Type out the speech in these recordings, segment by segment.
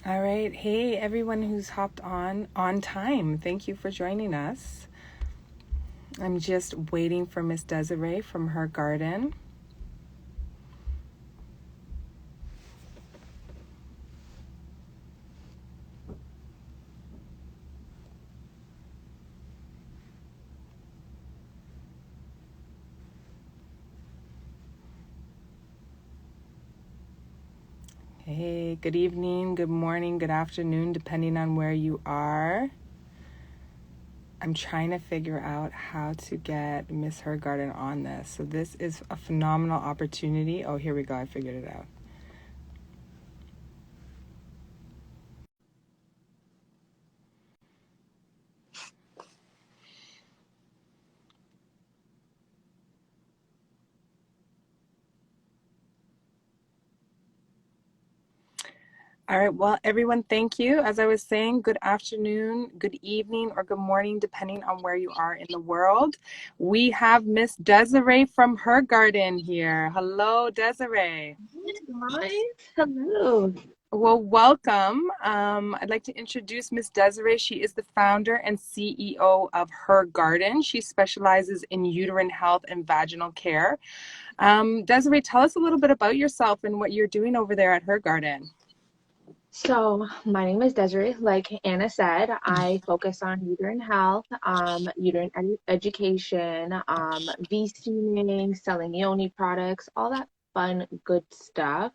All right. Hey, everyone who's hopped on time. Thank you for joining us. I'm just waiting for Miss Desiree from her garden. Hey, good evening, good morning, good afternoon, depending on where you are. I'm trying to figure out how to get Miss Her Garden on this. So this is a phenomenal opportunity. Oh, here we go. I figured it out. All right. Well, everyone, thank you. As I was saying, good afternoon, good evening, or good morning, depending on where you are in the world. We have Miss Desiree from her garden here. Hello, Desiree. Hi. Hello. Well, welcome. I'd like to introduce Miss Desiree. She is the founder and CEO of Her Garden. She specializes in uterine health and vaginal care. Desiree, tell us a little bit about yourself and what you're doing over there at Her Garden. So, my name is Desiree. Like Anna said, I focus on uterine health, education, V-steaming, selling yoni products, all that fun, good stuff.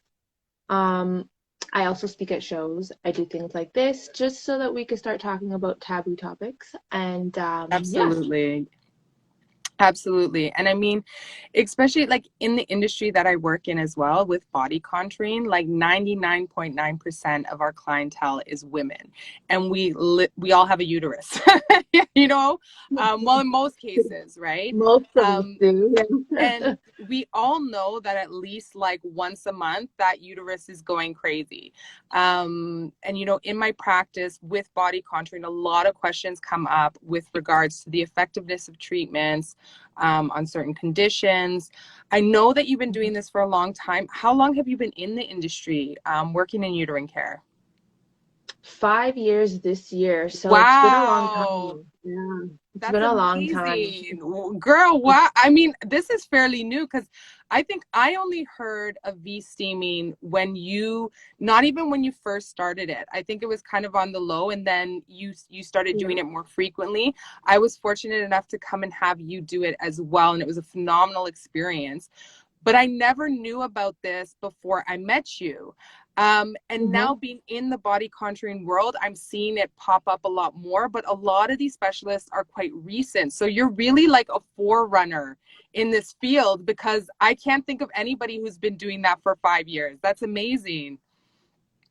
Um, I also speak at shows. I do things like this just so that we can start talking about taboo topics. And yeah. Absolutely. Absolutely. And I mean, especially like in the industry that I work in as well with body contouring, like 99.9% of our clientele is women. And we all have a uterus, you know, well, in most cases, right? Most of us Um, do. and Yeah. we all know that at least like once a month, that uterus is going crazy. And, you know, in my practice with body contouring, a lot of questions come up with regards to the effectiveness of treatments on certain conditions. I know that you've been doing this for a long time. How long have you been in the industry working in uterine care? 5 years this year, so it's been a long Wow. time. Yeah, it's That's been a long time. amazing. Girl, wow. I mean, this is fairly new because I think I only heard of V-steaming when you, not even when you first started it. I think it was kind of on the low and then you started Yeah. doing it more frequently. I was fortunate enough to come and have you do it as well, and it was a phenomenal experience. But I never knew about this before I met you. And now hmm being in the body contouring world, I'm seeing it pop up a lot more, but a lot of these specialists are quite recent. So you're really like a forerunner in this field because I can't think of anybody who's been doing that for 5 years. That's amazing.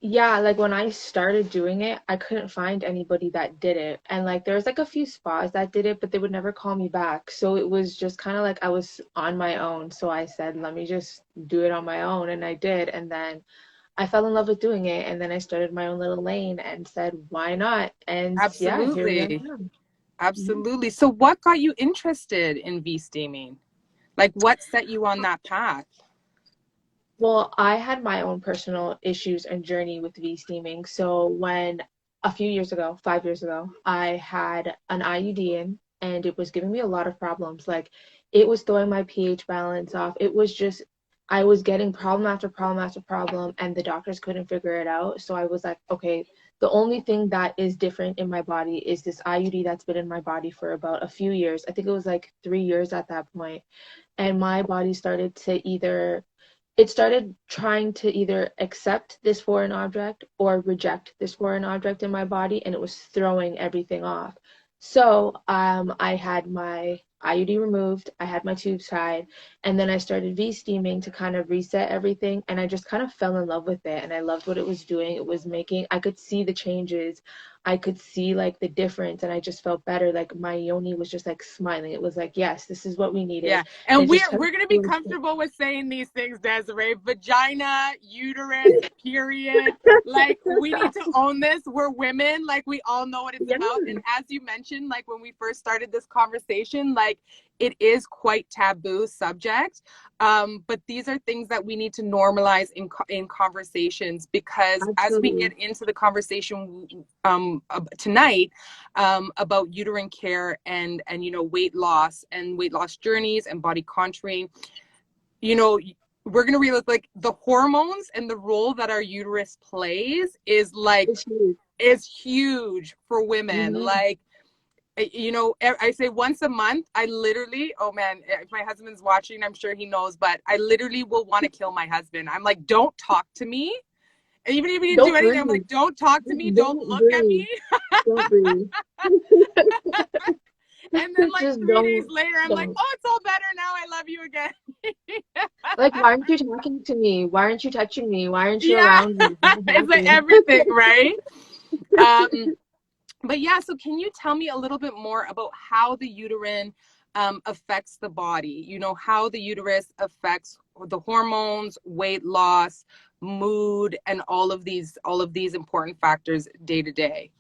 Yeah, like when I started doing it, I couldn't find anybody that did it. And like there was like a few spas that did it, but they would never call me back. So it was just kind of like I was on my own. So I said, let me just do it on my own. And I did. And then I fell in love with doing it. And then I started my own little lane and said, why not? And yeah, here we are Absolutely. now. Mhm. Absolutely. So what got you interested in V-steaming? Like what set you on that path? Well, I had my own personal issues and journey with V-steaming. So when a few years ago, 5 years ago, I had an IUD in and it was giving me a lot of problems. Like it was throwing my pH balance off. It was just, I was getting problem after problem after problem and the doctors couldn't figure it out. So I was like, okay, the only thing that is different in my body is this IUD that's been in my body for about a few years. I think it was like 3 years at that point. And my body started to either it started trying to either accept this foreign object or reject this foreign object in my body, and it was throwing everything off. So I had my IUD removed, I had my tubes tied, and then I started V-steaming to kind of reset everything, and I just kind of fell in love with it, and I loved what it was doing. It was making, I could see the changes, I could see like the difference, and I just felt better. Like my yoni was just like smiling. It was like, yes, this is what we Yeah. needed, and And it we're just kind we're gonna be of comfortable with saying these things, Desiree. Vagina, uterus, period. Like we need to own this. We're women, like we all know what it's Yeah. about. And as you mentioned, like when we first started this conversation, like it is quite taboo subject. But these are things that we need to normalize in conversations, because as we Absolutely. get into the conversation tonight, about uterine care and weight loss journeys and body contouring, you know, we're going to realize like the hormones and the role that our uterus plays It's huge. is huge for women. Hmm. Like, I say once a month, I literally, oh man, if my husband's watching, I'm sure he knows, but I literally will want to kill my husband. I'm like, don't talk to me. And even if he didn't do Don't anything, I'm breathe. like, don't talk to me. Just Don't don't look at me. breathe. Don't breathe. And then like Just 3 days don't. later, I'm like, Don't. oh, it's all better now. I love you again. Like, why aren't you talking to me? Why aren't you touching me? Why aren't you Yeah. around me? What It's like happened? everything, right? Um, but yeah, so can you tell me a little bit more about how the uterine affects the body? How the uterus affects the hormones, weight loss, mood, and all of these important factors day to day.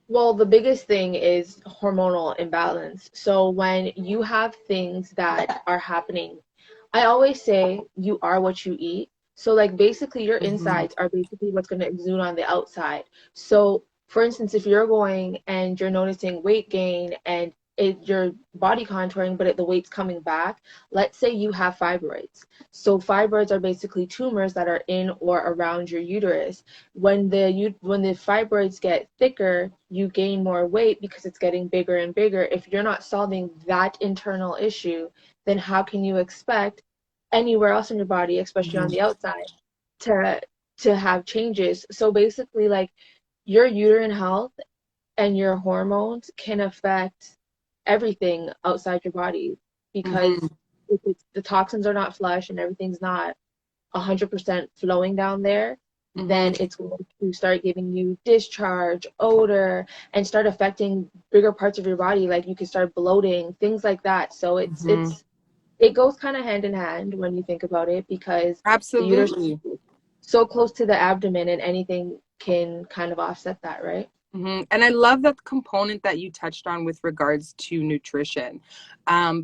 Well, the biggest thing is hormonal imbalance. So when you have things that are happening, I always say you are what you eat. So like basically your Mm-hmm. insides are basically what's going to exude on the outside. So for instance, if you're going and you're noticing weight gain and your body contouring, but the weight's coming back, let's say you have fibroids. So fibroids are basically tumors that are in or around your uterus. When the fibroids get thicker, you gain more weight because it's getting bigger and bigger. If you're not solving that internal issue, then how can you expect anywhere else in your body, especially on Mm-hmm. the outside, to have changes? So basically, like your uterine health and your hormones can affect everything outside your body Mm-hmm. because if the toxins are not flush and everything's not 100% flowing down there, then Mm-hmm. it's going to start giving you discharge, odor, and start affecting bigger parts of your body. Like you can start bloating, things like that. So Mm-hmm. it goes kind of hand in hand when you think about it because the uterus is Absolutely. so close to the abdomen and anything can kind of offset that, right? And I love that component that you touched on with regards to nutrition,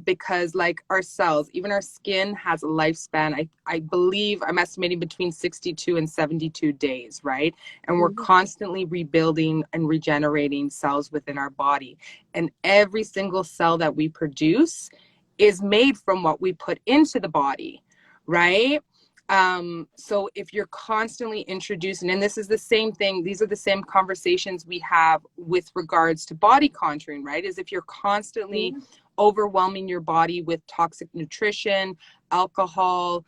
because like our cells, even our skin has a lifespan. I believe I'm estimating between 62 and 72 days, right? And we're Mhm. constantly rebuilding and regenerating cells within our body. And every single cell that we produce is made from what we put into the body, right? So if you're constantly introducing, and this is the same thing, these are the same conversations we have with regards to body contouring, right? Is if you're constantly Yeah, overwhelming your body with toxic nutrition, alcohol,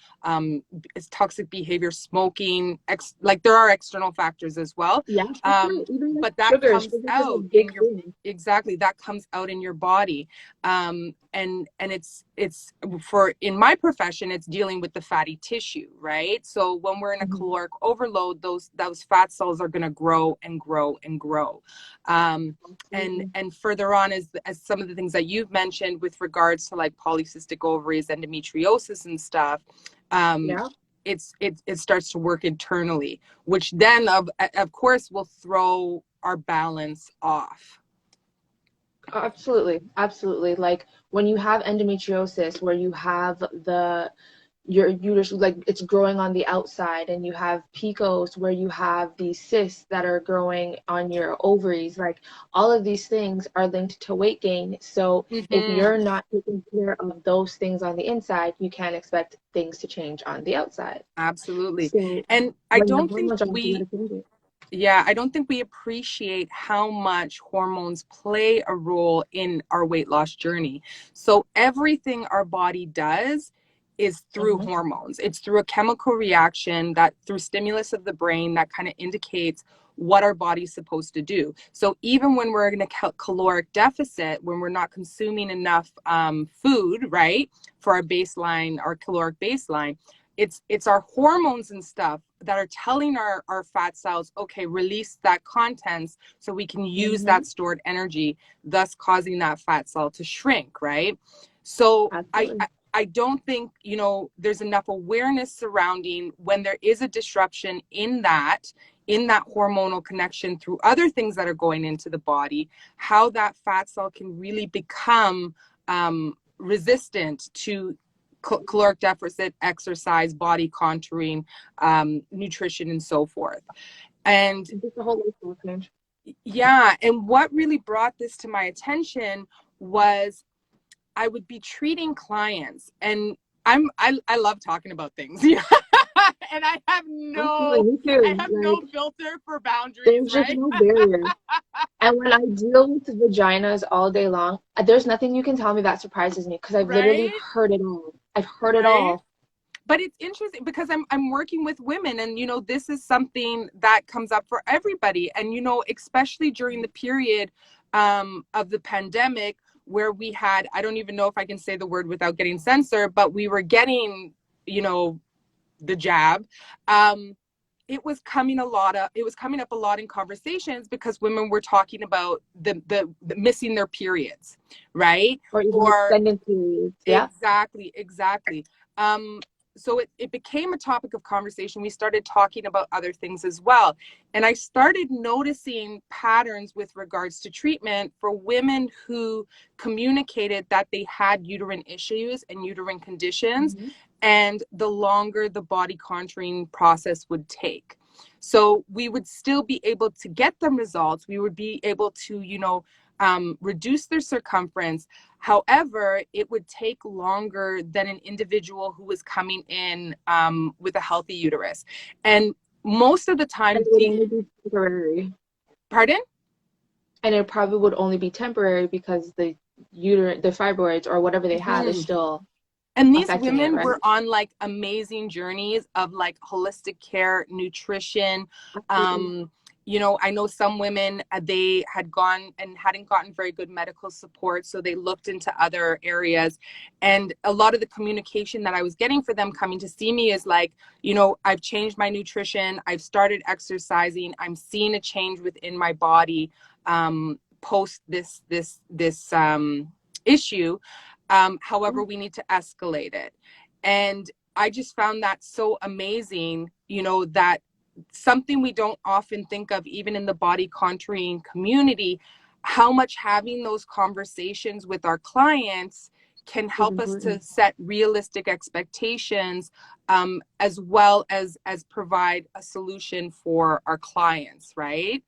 toxic behavior, smoking, like there are external factors as well. yeah, for sure. Even like But that sugars, comes sugars is a out big in your, thing. exactly, that comes out in your body. And it's for, in my profession, it's dealing with the fatty tissue, right? So when we're in a Mhm. caloric overload, those fat cells are going to grow and grow and grow. And further on, as some of the things that you've mentioned with regards to like polycystic ovaries, endometriosis and stuff, um Yeah. it starts to work internally, which then of course will throw our balance off. Absolutely, absolutely. Like when you have endometriosis, where you have your uterus like it's growing on the outside, and you have PCOS where you have these cysts that are growing on your ovaries. Like all of these things are linked to weight gain. So if Hmm. you're not taking care of those things on the inside, you can't expect things to change on the outside. Absolutely. So And I when your don't think hormones are off, you we gotta change it. Yeah, I don't think we appreciate how much hormones play a role in our weight loss journey. So everything our body does is through Hmm. hormones. It's through a chemical reaction, that through stimulus of the brain that kind of indicates what our body's supposed to do. So even when we're in a caloric deficit, when we're not consuming enough food, right, for our baseline, our caloric baseline, it's our hormones and stuff that are telling our fat cells, okay, release that contents so we can use that Hmm. stored energy, thus causing that fat cell to shrink, right? So Absolutely. I don't think, there's enough awareness surrounding when there is a disruption in that hormonal connection through other things that are going into the body, how that fat cell can really become resistant to caloric deficit exercise, body contouring, nutrition, and so forth. And Just a whole lifestyle change. yeah, and what really brought this to my attention was I would be treating clients, and I love talking about things. And Absolutely, me I too. have no Like, filter for boundaries, there's just right? no barrier. And when I deal with vaginas all day long, there's nothing you can tell me that surprises me because I've literally Right? heard it all. I've heard it Right? all. But it's interesting because I'm working with women, and this is something that comes up for everybody, and especially during the period of the pandemic, where we had, I don't even know if I can say the word without getting censored, but we were getting the jab. It was coming up a lot in conversations because women were talking about the missing their periods, right? Or even Or extended periods. Yeah. exactly. So it became a topic of conversation. We started talking about other things as well. And I started noticing patterns with regards to treatment for women who communicated that they had uterine issues and uterine conditions, Mm-hmm. and the longer the body contouring process would take. So we would still be able to get them results. We would be able to, reduce their circumference. However, it would take longer than an individual who was coming in with a healthy uterus. And most of the And time, it would only be temporary. pardon? And it probably would only be temporary because the fibroids or whatever they have is Mhm. still And these affecting it, women right? were on like amazing journeys of like holistic care, nutrition. Absolutely. I know some women, they had gone and hadn't gotten very good medical support, so they looked into other areas. And a lot of the communication that I was getting for them coming to see me is like, I've changed my nutrition, I've started exercising, I'm seeing a change within my body post this issue. However, we need to escalate it. And I just found that so amazing, that something we don't often think of, even in the body contouring community, how much having those conversations with our clients can Is help us to important. set realistic expectations, as well as provide a solution for our clients, right?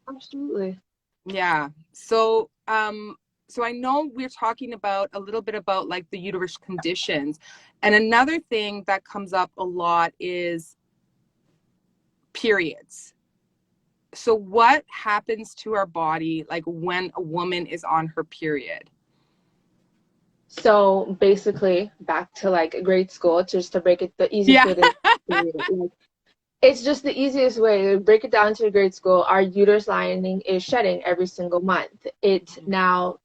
Absolutely. Yeah. So I know we're talking about a little bit about like the uterus conditions. And another thing that comes up a lot is periods. So what happens to our body like when a woman is on her period? So basically, back to like grade school, just to break it, the easiest Yeah. way to do it. Like, it's just the easiest way to break it down to grade school. Our uterus lining is shedding every single month. It now,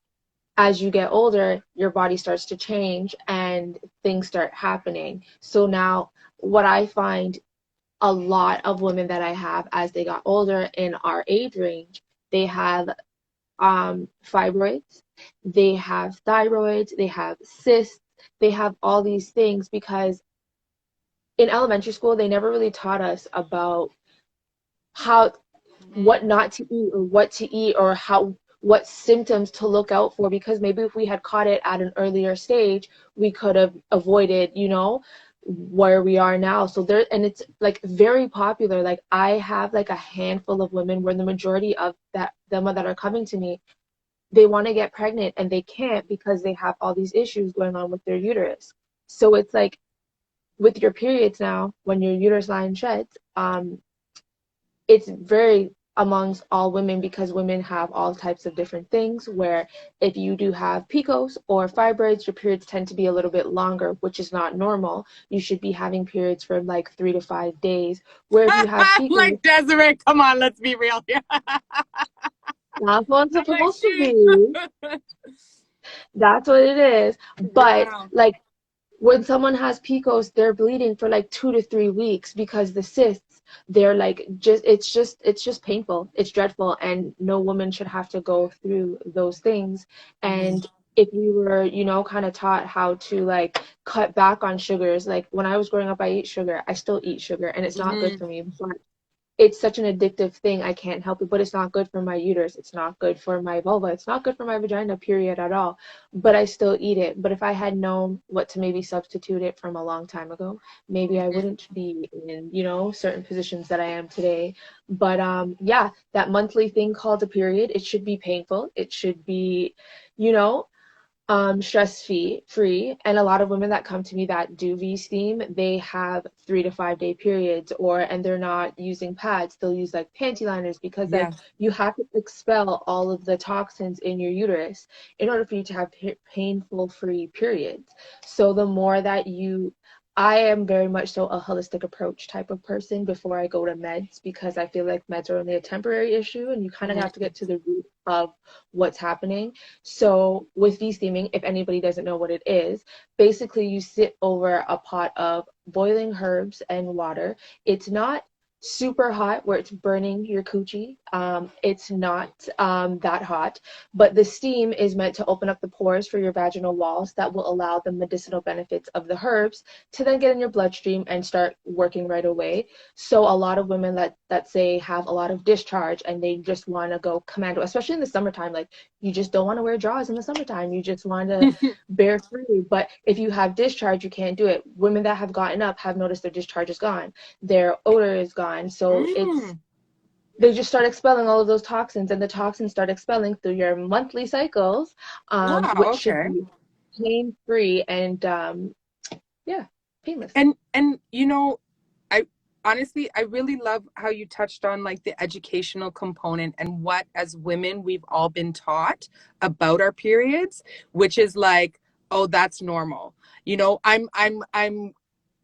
as you get older, your body starts to change and things start happening. So now, what I find a lot of women that I have as they got older in our age range, they have fibroids, they have thyroids, they have cysts, they have all these things because in elementary school they never really taught us about how Mm-hmm. what not to eat or what to eat or how what symptoms to look out for because maybe if we had caught it at an earlier stage we could have avoided where we are now. So there, and it's like very popular. Like I have like a handful of women where the majority of them that are coming to me, they want to get pregnant and they can't because they have all these issues going on with their uterus. So it's like with your periods now, when your uterus line sheds, it's very amongst all women because women have all types of different things where if you do have PCOS or fibroids, your periods tend to be a little bit longer, which is not normal. You should be having periods for like 3 to 5 days. Where if you have PCOS, Like Desiree, come on, let's be real here. that's what it's I'm like, supposed to shoot. be. That's what it is. But Yeah. like when someone has PCOS, they're bleeding for like 2 to 3 weeks because the cysts, they're like it's just painful. It's dreadful, and no woman should have to go through those things. Mm-hmm. And if we were, kind of taught how to like cut back on sugars, like when I was growing up, I ate sugar. I still eat sugar, and it's not good Mm-hmm. for me. But it's such an addictive thing. I can't help it, but it's not good for my uterus. It's not good for my vulva. It's not good for my vagina, period, at all. But I still eat it. But if I had known what to maybe substitute it from a long time ago, maybe I wouldn't be in, certain positions that I am today. But yeah, that monthly thing called a period, it should be painful. It should be, you know, stress free. And a lot of women that come to me that do V-steam, they have 3 to 5 day periods, and they're not using pads. They'll use like panty liners, because like Yes. you have to expel all of the toxins in your uterus in order for you to have painful free periods. So the more that I am very much so a holistic approach type of person before I go to meds, because I feel like meds are only a temporary issue and you kind of have to get to the root of what's happening. So with V-steaming, if anybody doesn't know what it is, basically you sit over a pot of boiling herbs and water. It's not super hot where it's burning your coochie. It's not that hot, but the steam is meant to open up the pores for your vaginal walls that will allow the medicinal benefits of the herbs to then get in your bloodstream and start working right away. So a lot of women that say have a lot of discharge and they just want to go commando, especially in the summertime, like you just don't want to wear drawers in the summertime. You just want to bear free. But if you have discharge, you can't do it. Women that have gotten up have noticed their discharge is gone. Their odor is gone. So they just start expelling all of those toxins, and the toxins start expelling through your monthly cycles, Wow, which should okay. be pain free and yeah, painless. And I honestly, I really love how you touched on like the educational component and what as women we've all been taught about our periods, which is like, oh, that's normal.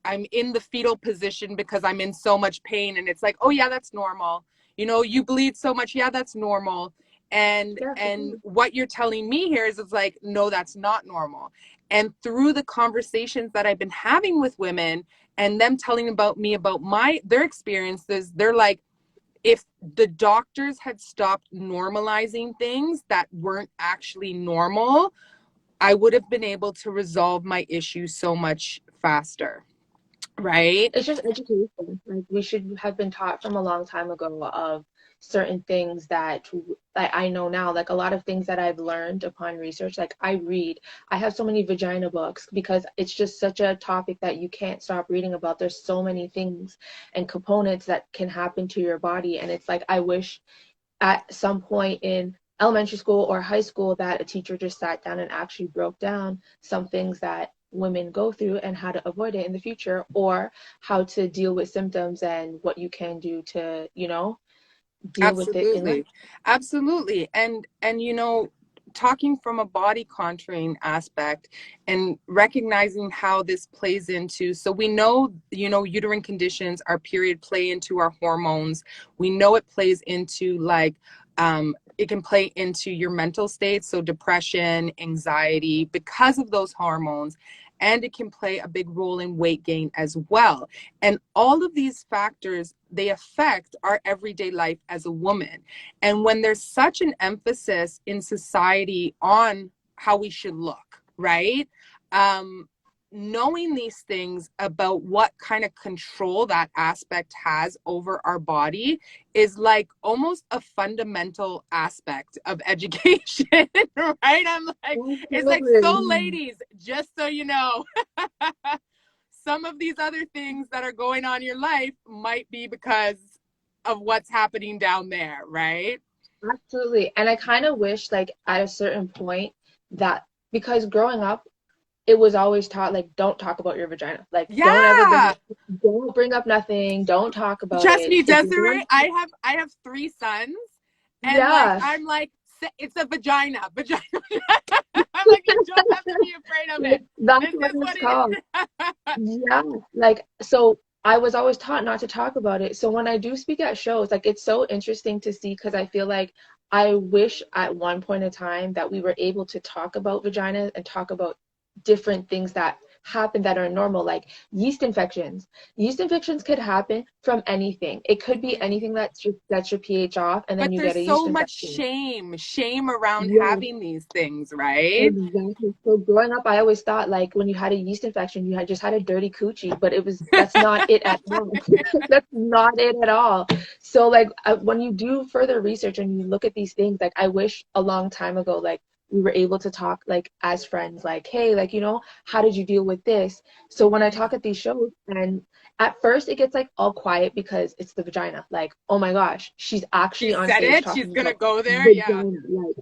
I'm in the fetal position because I'm in so much pain, and it's like, oh yeah, that's normal. You bleed so much, yeah, that's normal. and Yeah, and what you're telling me here is it's like, no, that's not normal. And through the conversations that I've been having with women and them telling about me about their experiences, they're like, if the doctors had stopped normalizing things that weren't actually normal, I would have been able to resolve my issues so much faster. Right? it's just education. Like we should have been taught from a long time ago of certain things that I know now. Like a lot of things that I've learned upon research. Like I have so many vagina books because it's just such a topic that you can't stop reading about. There's so many things and components that can happen to your body, and it's like I wish at some point in elementary school or high school that a teacher just sat down and actually broke down some things that women go through and how to avoid it in the future, or how to deal with symptoms and what you can do to, deal with it in life. Absolutely. Absolutely. And talking from a body contouring aspect and recognizing how this plays into, so we know, uterine conditions, our period play into our hormones. We know it plays into like it can play into your mental state, so depression, anxiety, because of those hormones. And it can play a big role in weight gain as well. And all of these factors, they affect our everyday life as a woman. And when there's such an emphasis in society on how we should look, right? Knowing these things about what kind of control that aspect has over our body is like almost a fundamental aspect of education, right? I'm like, it's like, so ladies, just so you know, some of these other things that are going on in your life might be because of what's happening down there, right? Absolutely. And I kind of wish, like, at a certain point, that because growing up, it was always taught, like, don't talk about your vagina. Like, Yeah. don't bring up nothing. Don't talk about Trust it. me, If you Desiree, want, I have 3 sons, and like yeah, I'm like, it's a vagina, vagina. I'm like, you don't have to be afraid of it. like, that's This what is it's what it called. is. Yeah, like so I was always taught not to talk about it. So when I do speak at shows, like it's so interesting to see because I feel like I wish at one point in time that we were able to talk about vagina and talk about different things that happen that are normal, like yeast infections. Yeast infections could happen from anything. It could be anything that sets your pH off, and then But you there's get a yeast so much infection. shame around Yes, having these things, right? exactly. So growing up, I always thought like when you had a yeast infection, you had just had a dirty coochie, but that's not it at all. That's not it at all. So like when you do further research and you look at these things, like I wish a long time ago, like we were able to talk like as friends, like, hey, like, how did you deal with this? So when I talk Mhm. at these shows, and at first it gets like all quiet because it's the vagina. Like, oh my gosh, she's She actually on said stage it. She's talking gonna about go there. Yeah. vagina. Like,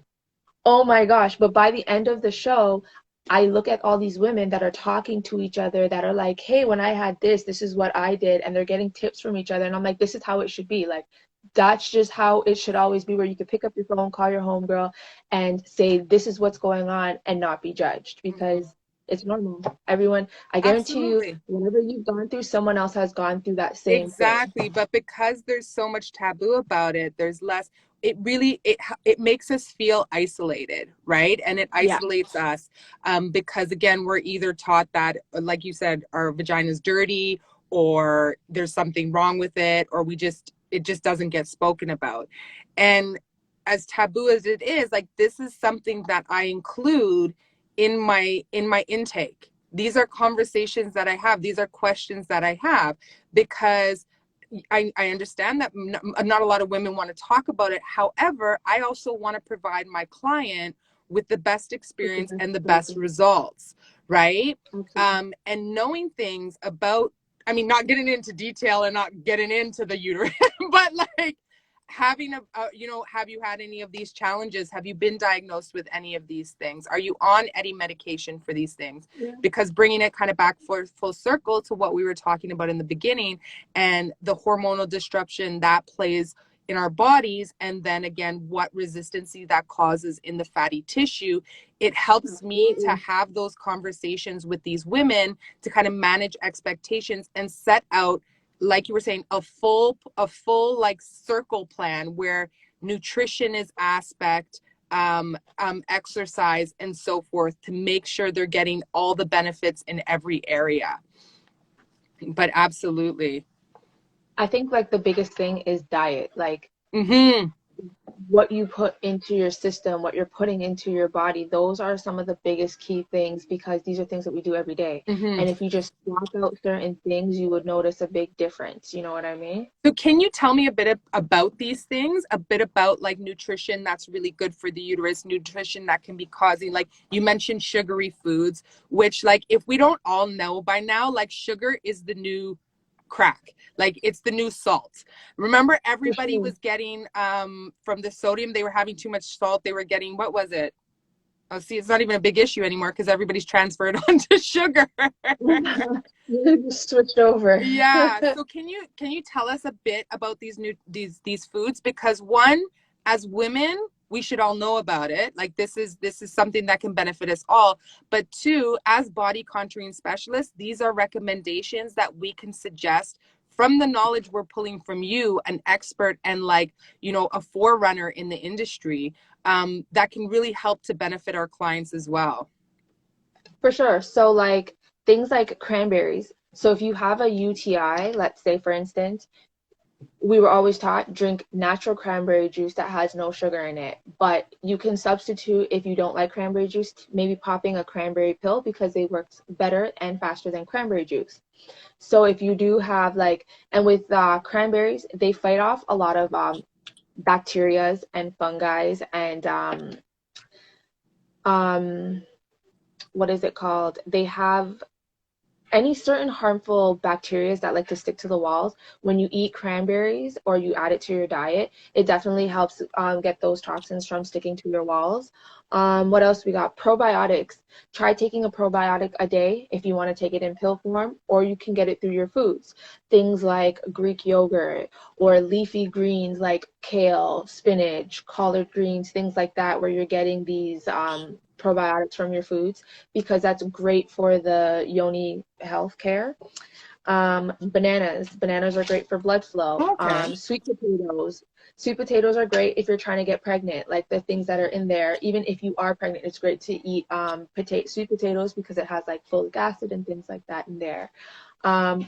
oh my gosh. But by the end of the show, I look at all these women that are talking to each other that are like, hey, when I had this is what I did. And they're getting tips from each other. And I'm like, this is how it should be. Like, that's just how it should always be, where you could pick up your phone, call your homegirl, and say, this is what's going on, and not be judged, Mhm. because it's normal. Everyone, I guarantee you, Absolutely. whenever you've gone through, someone else has gone through that same thing. Exactly. But because there's so much taboo about it, there's less, it really, it makes us feel isolated, right? And it Yeah. isolates us, because again, we're either taught that, like you said, our vagina's dirty, or there's something wrong with it, or it just doesn't get spoken about. And as taboo as it is, like, this is something that I include in my intake. These are conversations that I have. These are questions that I have, because I understand that not a lot of women want to talk about it. However, I also want to provide my client with the best experience and the best results, right? Absolutely. And knowing things about, I mean, not getting into detail and not getting into the uterus, but like having have you had any of these challenges? Have you been diagnosed with any of these things? Are you on any medication for these things? Yeah. Because bringing it kind of back for full circle to what we were talking about in the beginning, and the hormonal disruption that plays in our bodies, and then again what resistancy that causes in the fatty tissue, it helps me to Absolutely. have those conversations with these women to kind of manage expectations and set out, like you were saying, a full like circle plan where nutrition is aspect, exercise and so forth, to make sure they're getting all the benefits in every area. But absolutely. I think like the biggest thing is diet. Like Mm-hmm. what you put into your system, what you're putting into your body, those are some of the biggest key things, because these are things that we do every day. Mm-hmm. And if you just swap out certain things, you would notice a big difference. You know what I mean? So can you tell me a bit about these things, a bit about like nutrition that's really good for the uterus, nutrition that can be causing, like you mentioned sugary foods, which, like, if we don't all know by now, like sugar is the new crack, like it's the new salt. Remember, For everybody sure. was getting from the sodium, they were having too much salt, they were getting, what was it? Oh, see, it's not even a big issue anymore because everybody's transferred onto sugar. You just switched over. Yeah. So can you tell us a bit about these new these foods? Because one, as women, we should all know about it. Like, this is something that can benefit us all. But two, as body contouring specialists, these are recommendations that we can suggest from the knowledge we're pulling from you, an expert and, like, a forerunner in the industry, that can really help to benefit our clients as well. For sure. So like things like cranberries. So if you have a UTI, let's say for instance, we were always taught drink natural cranberry juice that has no sugar in it. But you can substitute, if you don't like cranberry juice, maybe popping a cranberry pill, because they work better and faster than cranberry juice. So if you do have like, and with cranberries, they fight off a lot of bacterias and fungi and um, what is it called? They have any certain harmful bacteria that like to stick to the walls. When you eat cranberries or you add it to your diet, it definitely helps get those toxins from sticking to your walls. What else we got? Probiotics. Try taking a probiotic a day if you want to take it in pill form, or you can get it through your foods. Things like Greek yogurt or leafy greens like kale, spinach, collard greens, things like that, where you're getting these probiotics from your foods, because that's great for the yoni health care. Bananas are great for blood flow. Okay. Sweet potatoes. Sweet potatoes are great if you're trying to get pregnant, like the things that are in there. Even if you are pregnant, it's great to eat sweet potatoes because it has like folic acid and things like that in there.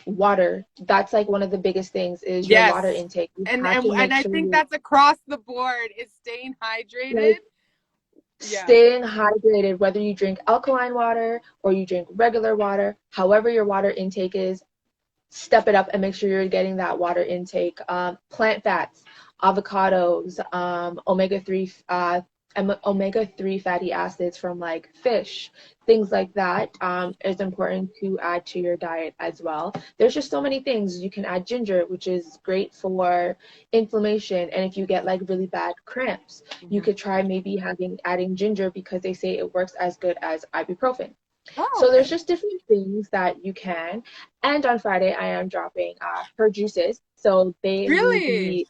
Water, that's like one of the biggest things is your water Yes. intake. You And have and to and make I sure think you're that's across the board is staying hydrated. like Yeah. staying hydrated, whether you drink alkaline water or you drink regular water, however your water intake is, step it up and make sure you're getting that water intake. Plant fats, avocados, omega-3 fatty acids from like fish, things like that is important to add to your diet as well. There's just so many things. You can add ginger, which is great for inflammation. And if you get like really bad cramps, you Mm-hmm. could try maybe adding ginger because they say it works as good as ibuprofen. Oh, So there's okay. just different things that you can. And on Friday, I am dropping her juices. So they will Really? be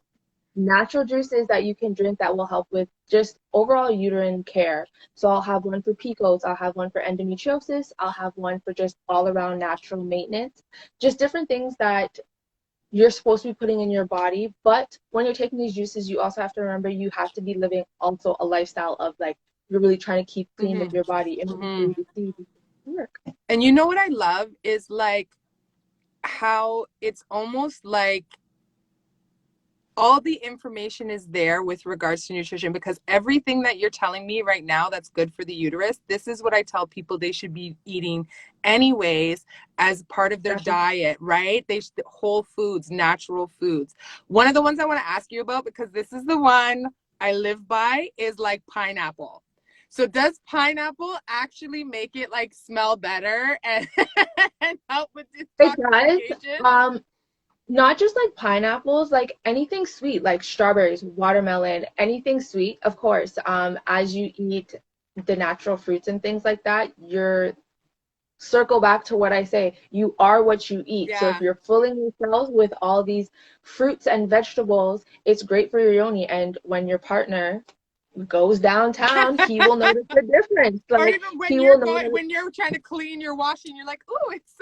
natural juices that you can drink that will help with just overall uterine care. So I'll have one for PCOS, I'll have one for endometriosis, I'll have one for just all around natural maintenance. Just different things that you're supposed to be putting in your body. But when you're taking these juices, you also have to remember you have to be living also a lifestyle of like you're really trying to keep clean with Mm-hmm. your body in order for Mm-hmm. you to see these work. And you know what I love is like how it's almost like all the information is there with regards to nutrition because everything that you're telling me right now that's good for the uterus, this is what I tell people they should be eating anyways as part of their Definitely. diet, right? They should, whole foods, natural foods. One of the ones I want to ask you about, because this is the one I live by, is like pineapple. So does pineapple actually make it like smell better and, and help with It does. detoxification? Not just like pineapples, like anything sweet, like strawberries, watermelon, anything sweet, of course. As you eat the natural fruits and things like that, you're circle back to what I say, you are what you eat. So if Yeah. you're filling yourselves with all these fruits and vegetables, it's great for your yoni. And when your partner goes downtown, he will notice the difference. Or Like even when he you're will going, notice, when you're trying to clean your washing, you're like, oh, it's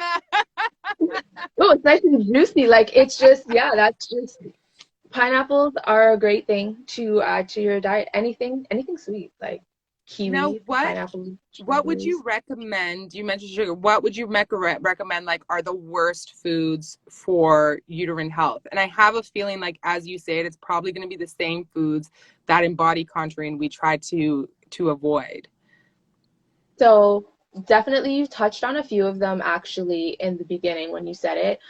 oh, it's nice and juicy. Like it's just, yeah, that's just pineapples are a great thing to add to your diet. Anything sweet, like now kiwi, what pineapple, what would you strawberries. recommend? You mentioned sugar. What would you recommend like are the worst foods for uterine health? And I have a feeling like as you say it, it's probably going to be the same foods that in body contouring we try to avoid. So definitely you touched on a few of them actually in the beginning when you said it.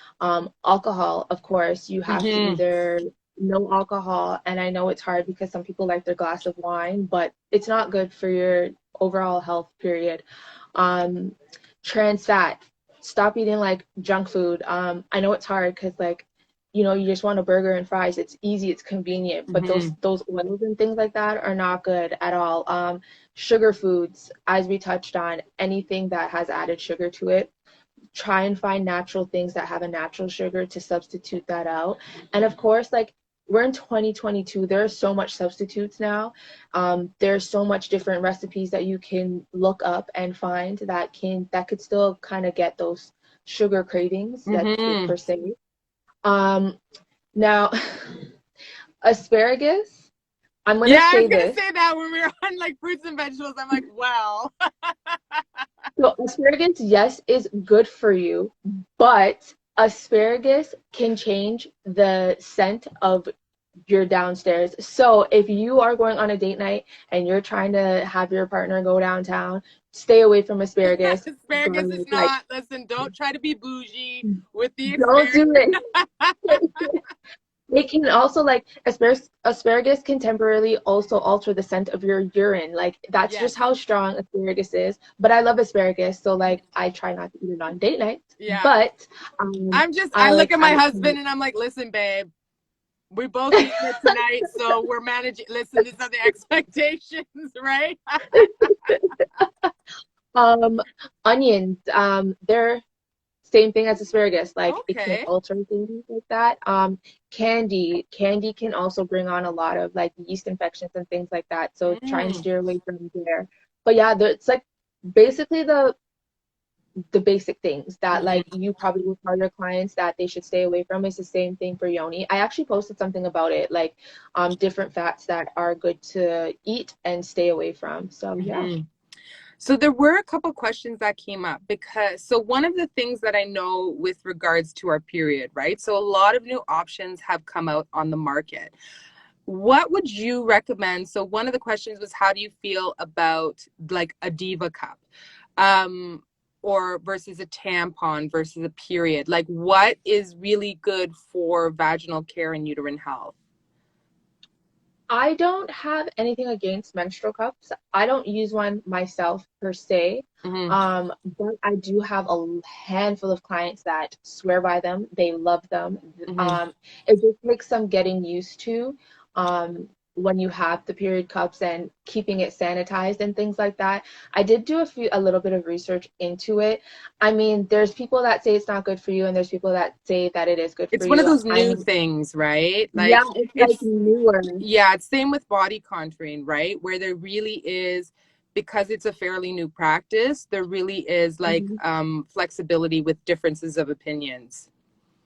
Alcohol, of course, you have to Mm-hmm. either no alcohol, and I know it's hard because some people like their glass of wine, but it's not good for your overall health, period. Um, Trans fat, stop eating like junk food. I know it's hard because like, you just want a burger and fries. It's easy, it's convenient, but those Mm-hmm. those oils and things like that are not good at all. Sugar foods, as we touched on, anything that has added sugar to it, try and find natural things that have a natural sugar to substitute that out. And of course, like we're in 2022, there are so much substitutes now. There's so much different recipes that you can look up and find that could still kind of get those sugar cravings that Mm-hmm. per se. Um, Now, asparagus, I'm gonna Yeah, I was say gonna this. say that when we were on like fruits and vegetables. I'm like, wow. So asparagus, yes, is good for you, but asparagus can change the scent of your downstairs. So if you are going on a date night and you're trying to have your partner go downtown, stay away from asparagus, Asparagus is garlic. Like, not, listen, don't try to be bougie with the don't asparagus. do it. It can also like asparagus can temporarily also alter the scent of your urine. Like that's Yes. just how strong asparagus is. But I love asparagus, so like I try not to eat it on date nights. Yeah. But I I look like at I my like husband and I'm like, listen, babe, we both eating it tonight, so we're managing. Listen, these are the expectations, right? um onions. They're same thing as asparagus. Like it can Okay. alter things like that. Candy can also bring on a lot of like yeast infections and things like that. So try and Mm. steer away from there. But yeah, it's like basically the basic things that like Mhm. you probably would tell your clients that they should stay away from. It's the same thing for yoni. I actually posted something about it, like different fats that are good to eat and stay away from. So yeah. Mhm. So there were a couple questions that came up because so one of the things that I know with regards to our period, right? So a lot of new options have come out on the market. What would you recommend? So one of the questions was how do you feel about like a diva cup? Um or versus a tampon versus a period? Like what is really good for vaginal care and uterine health? I don't have anything against menstrual cups. I don't use one myself per se. Hmm. But I do have a handful of clients that swear by them. They love them. Hmm. Um, it just takes some getting used to when you have the period cups and keeping it sanitized and things like that. I did do a little bit of research into it. I mean, there's people that say it's not good for you, and there's people that say that it is good for It's one of you. those I new mean, things, right? yeah, Like it's like it's newer. yeah, it's same with body contouring, right? Where there really is, because it's a fairly new practice, there really is like Mhm. flexibility with differences of opinions.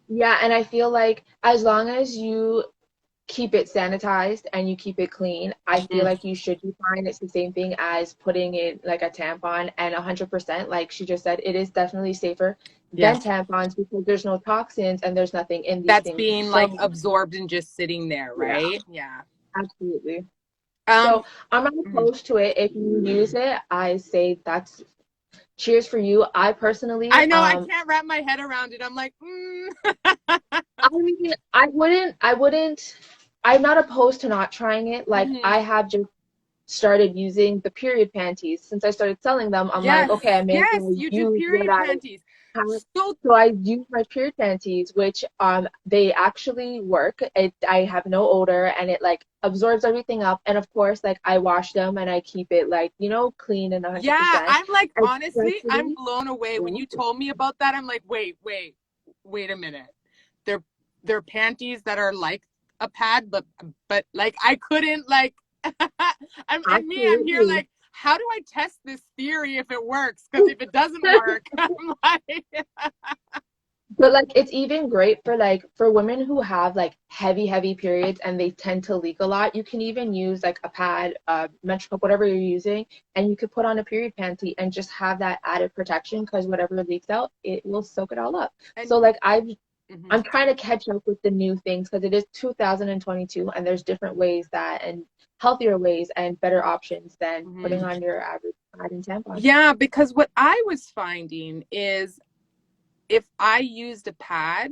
Yeah, and I feel like as long as you keep it sanitized and you keep it clean, I feel Mhm. like you should be fine. It's the same thing as putting in like a tampon, and 100%, like she just said, it is definitely safer Yeah. than tampons because there's no toxins and there's nothing in these That's things. being like So, absorbed and just sitting there, yeah, right? Yeah. absolutely. Um, So, I'm not mhm. opposed to it. If you use it, I say that's cheers for you. I personally, I know I can't wrap my head around it. I'm like, I mean, I'm not opposed to not trying it. Like, mhm. I have just started using the period panties. Since I started selling them, I'm like, Yes, okay, I may as yes, well you do use what period I panties. have. So So I use my period panties, which they actually work. I have no odor and it like absorbs everything up. And of course, like I wash them and I keep it like, clean and yeah, 100%. I'm like, honestly, I'm Especially, blown away. When yeah, you told me about that, I'm like, wait a minute. They're they're panties that are like a pad, but like I couldn't like I'm here absolutely. like, how do I test this theory if it works? Because if it doesn't work, I'm like But like it's even great for like for women who have like heavy periods and they tend to leak a lot. You can even use like a pad, menstrual cup, whatever you're using, and you could put on a period panty and just have that added protection because whatever leaks out, it will soak it all up. and So like mhm, I'm trying to catch up with the new things because it is 2022 and there's different ways that and healthier ways and better options than putting mhm. on your average pad and tampon. Yeah, because what I was finding is if I used a pad,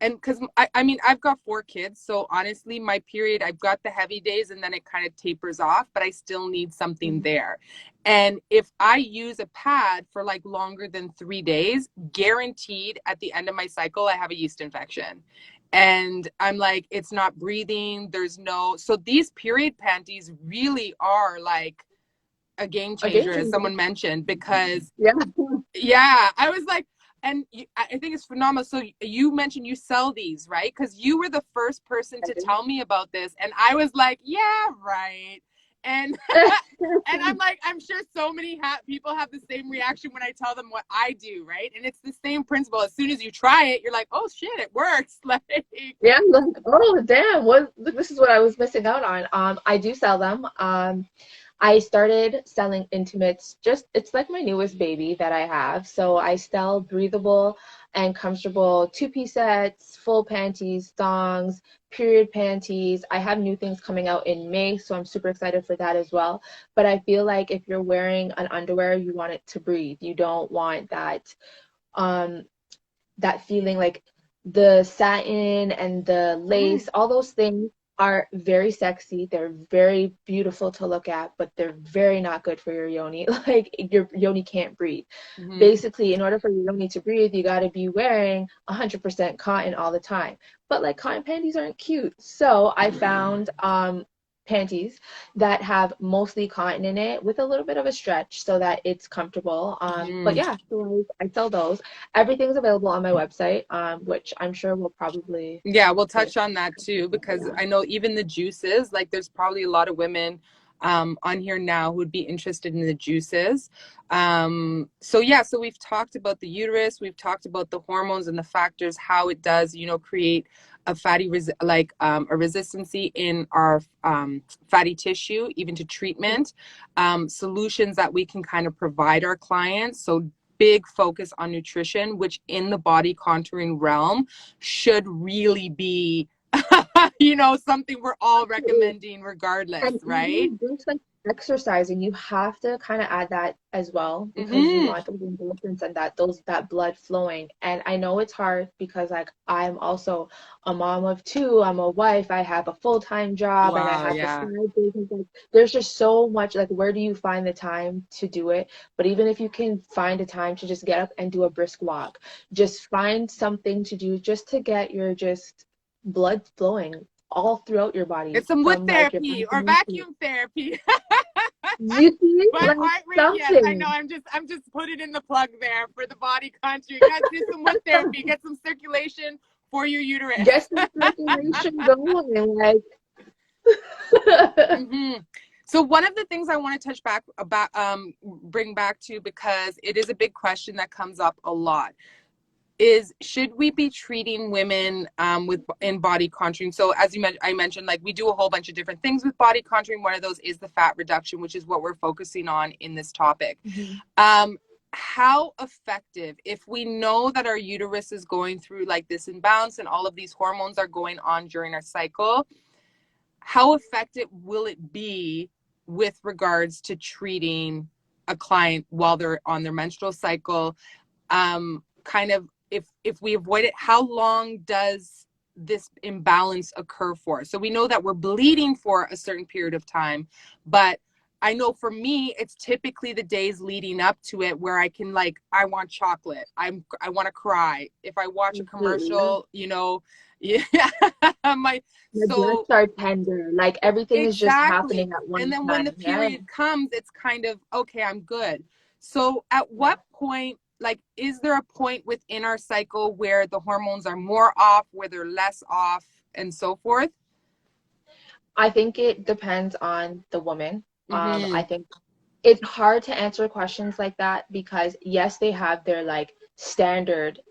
and because I mean I've got 4 kids, so honestly my period, I've got the heavy days and then it kind of tapers off, but I still need something Mhm. there. And if I use a pad for like longer than 3 days, guaranteed at the end of my cycle I have a yeast infection. And I'm like, it's not breathing, there's no, so these period panties really are like a game A game changer, as changer. someone mentioned, because Yeah. yeah, I was like, and I think it's phenomenal. So you mentioned you sell these, right? Because you were the first person to tell me about this, and I was like, yeah, right. And and I'm like, I'm sure so many people have the same reaction when I tell them what I do, right? And it's the same principle. As soon as you try it, you're like, oh shit, it works. Like, Yeah, I'm like, oh damn, what this is what I was missing out on. I do sell them. I started selling intimates, just it's like my newest baby that I have. So I sell breathable and comfortable two-piece sets, full panties, thongs, period panties. I have new things coming out in May, so I'm super excited for that as well. But I feel like if you're wearing an underwear, you want it to breathe. You don't want um that feeling like the satin and the mm, lace, all those things are very sexy. They're very beautiful to look at, but they're very not good for your yoni. Like your yoni can't breathe. mm-hmm, Basically, in order for your yoni to breathe, you got to be wearing 100% cotton all the time. But like cotton panties aren't cute. So I found panties that have mostly cotton in it with a little bit of a stretch so that it's comfortable. But mm-hmm. yeah, so I sell those. Everything's available on my website, which I'm sure we'll probably Yeah, we'll touch post. on that too, because Yeah. I know even the juices, like there's probably a lot of women. on here now who would be interested in the juices. So we've talked about the uterus, we've talked about the hormones and the factors, how it does, create a a resistancy in our fatty tissue, even to treatment, solutions that we can kind of provide our clients. So big focus on nutrition, which in the body contouring realm should really be, something we're all recommending regardless, And right? even just like exercising, you have to kind of add that as well because you Mm-hmm. want those endorphins and that blood flowing. And I know it's hard because like I'm also a mom of two, I'm a wife, I have a full-time job and I Wow, have the yeah. side business. Like, there's just so much like where do you find the time to do it? But even if you can find a time to just get up and do a brisk walk, just find something to do just to get your just blood flowing all throughout your body Get some wood from like your therapy or fascination. vacuum therapy. You see, But like heart rate, yes, I know. something. I'm just putting in the plug there for the body contouring. Guys, do some wood therapy, get some circulation for your uterus. Get some circulation going, like hmm So one of the things I want to touch back about, bring back to, because it is a big question that comes up a lot, is should we be treating women in body contouring? So as I mentioned, like we do a whole bunch of different things with body contouring. One of those is the fat reduction, which is what we're focusing on in this topic. Mhm. How effective, if we know that our uterus is going through like this imbalance and all of these hormones are going on during our cycle, how effective will it be with regards to treating a client while they're on their menstrual cycle? Kind of, if we avoid it, how long does this imbalance occur for? So we know that we're bleeding for a certain period of time, but I know for me, it's typically the days leading up to it where I can I want chocolate. I want to cry. If I watch a Absolutely. Yeah. commercial, yeah, my My breasts so are tender. Like everything is just exactly. happening at And one then when the time. Yeah. period comes, it's kind of, okay, I'm good. So at Yeah. what point, is there a point within our cycle where the hormones are more off, where they're less off, and so forth? I think it depends on the woman. I Mm-hmm. think it's hard to answer questions like that because yes, they have their like standard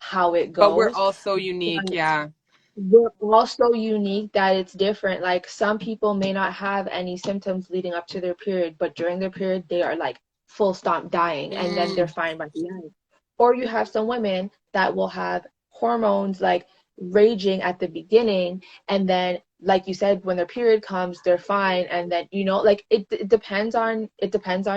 how it But we're goes. also unique. Yeah. We're all so unique that it's different. Like some people may not have any symptoms leading up to their period, but during their period they are like full stop dying and then they're Mm, fine by the end. Or you have some women that will have hormones like raging at the beginning and then like you said when their period comes they're fine and then like it depends on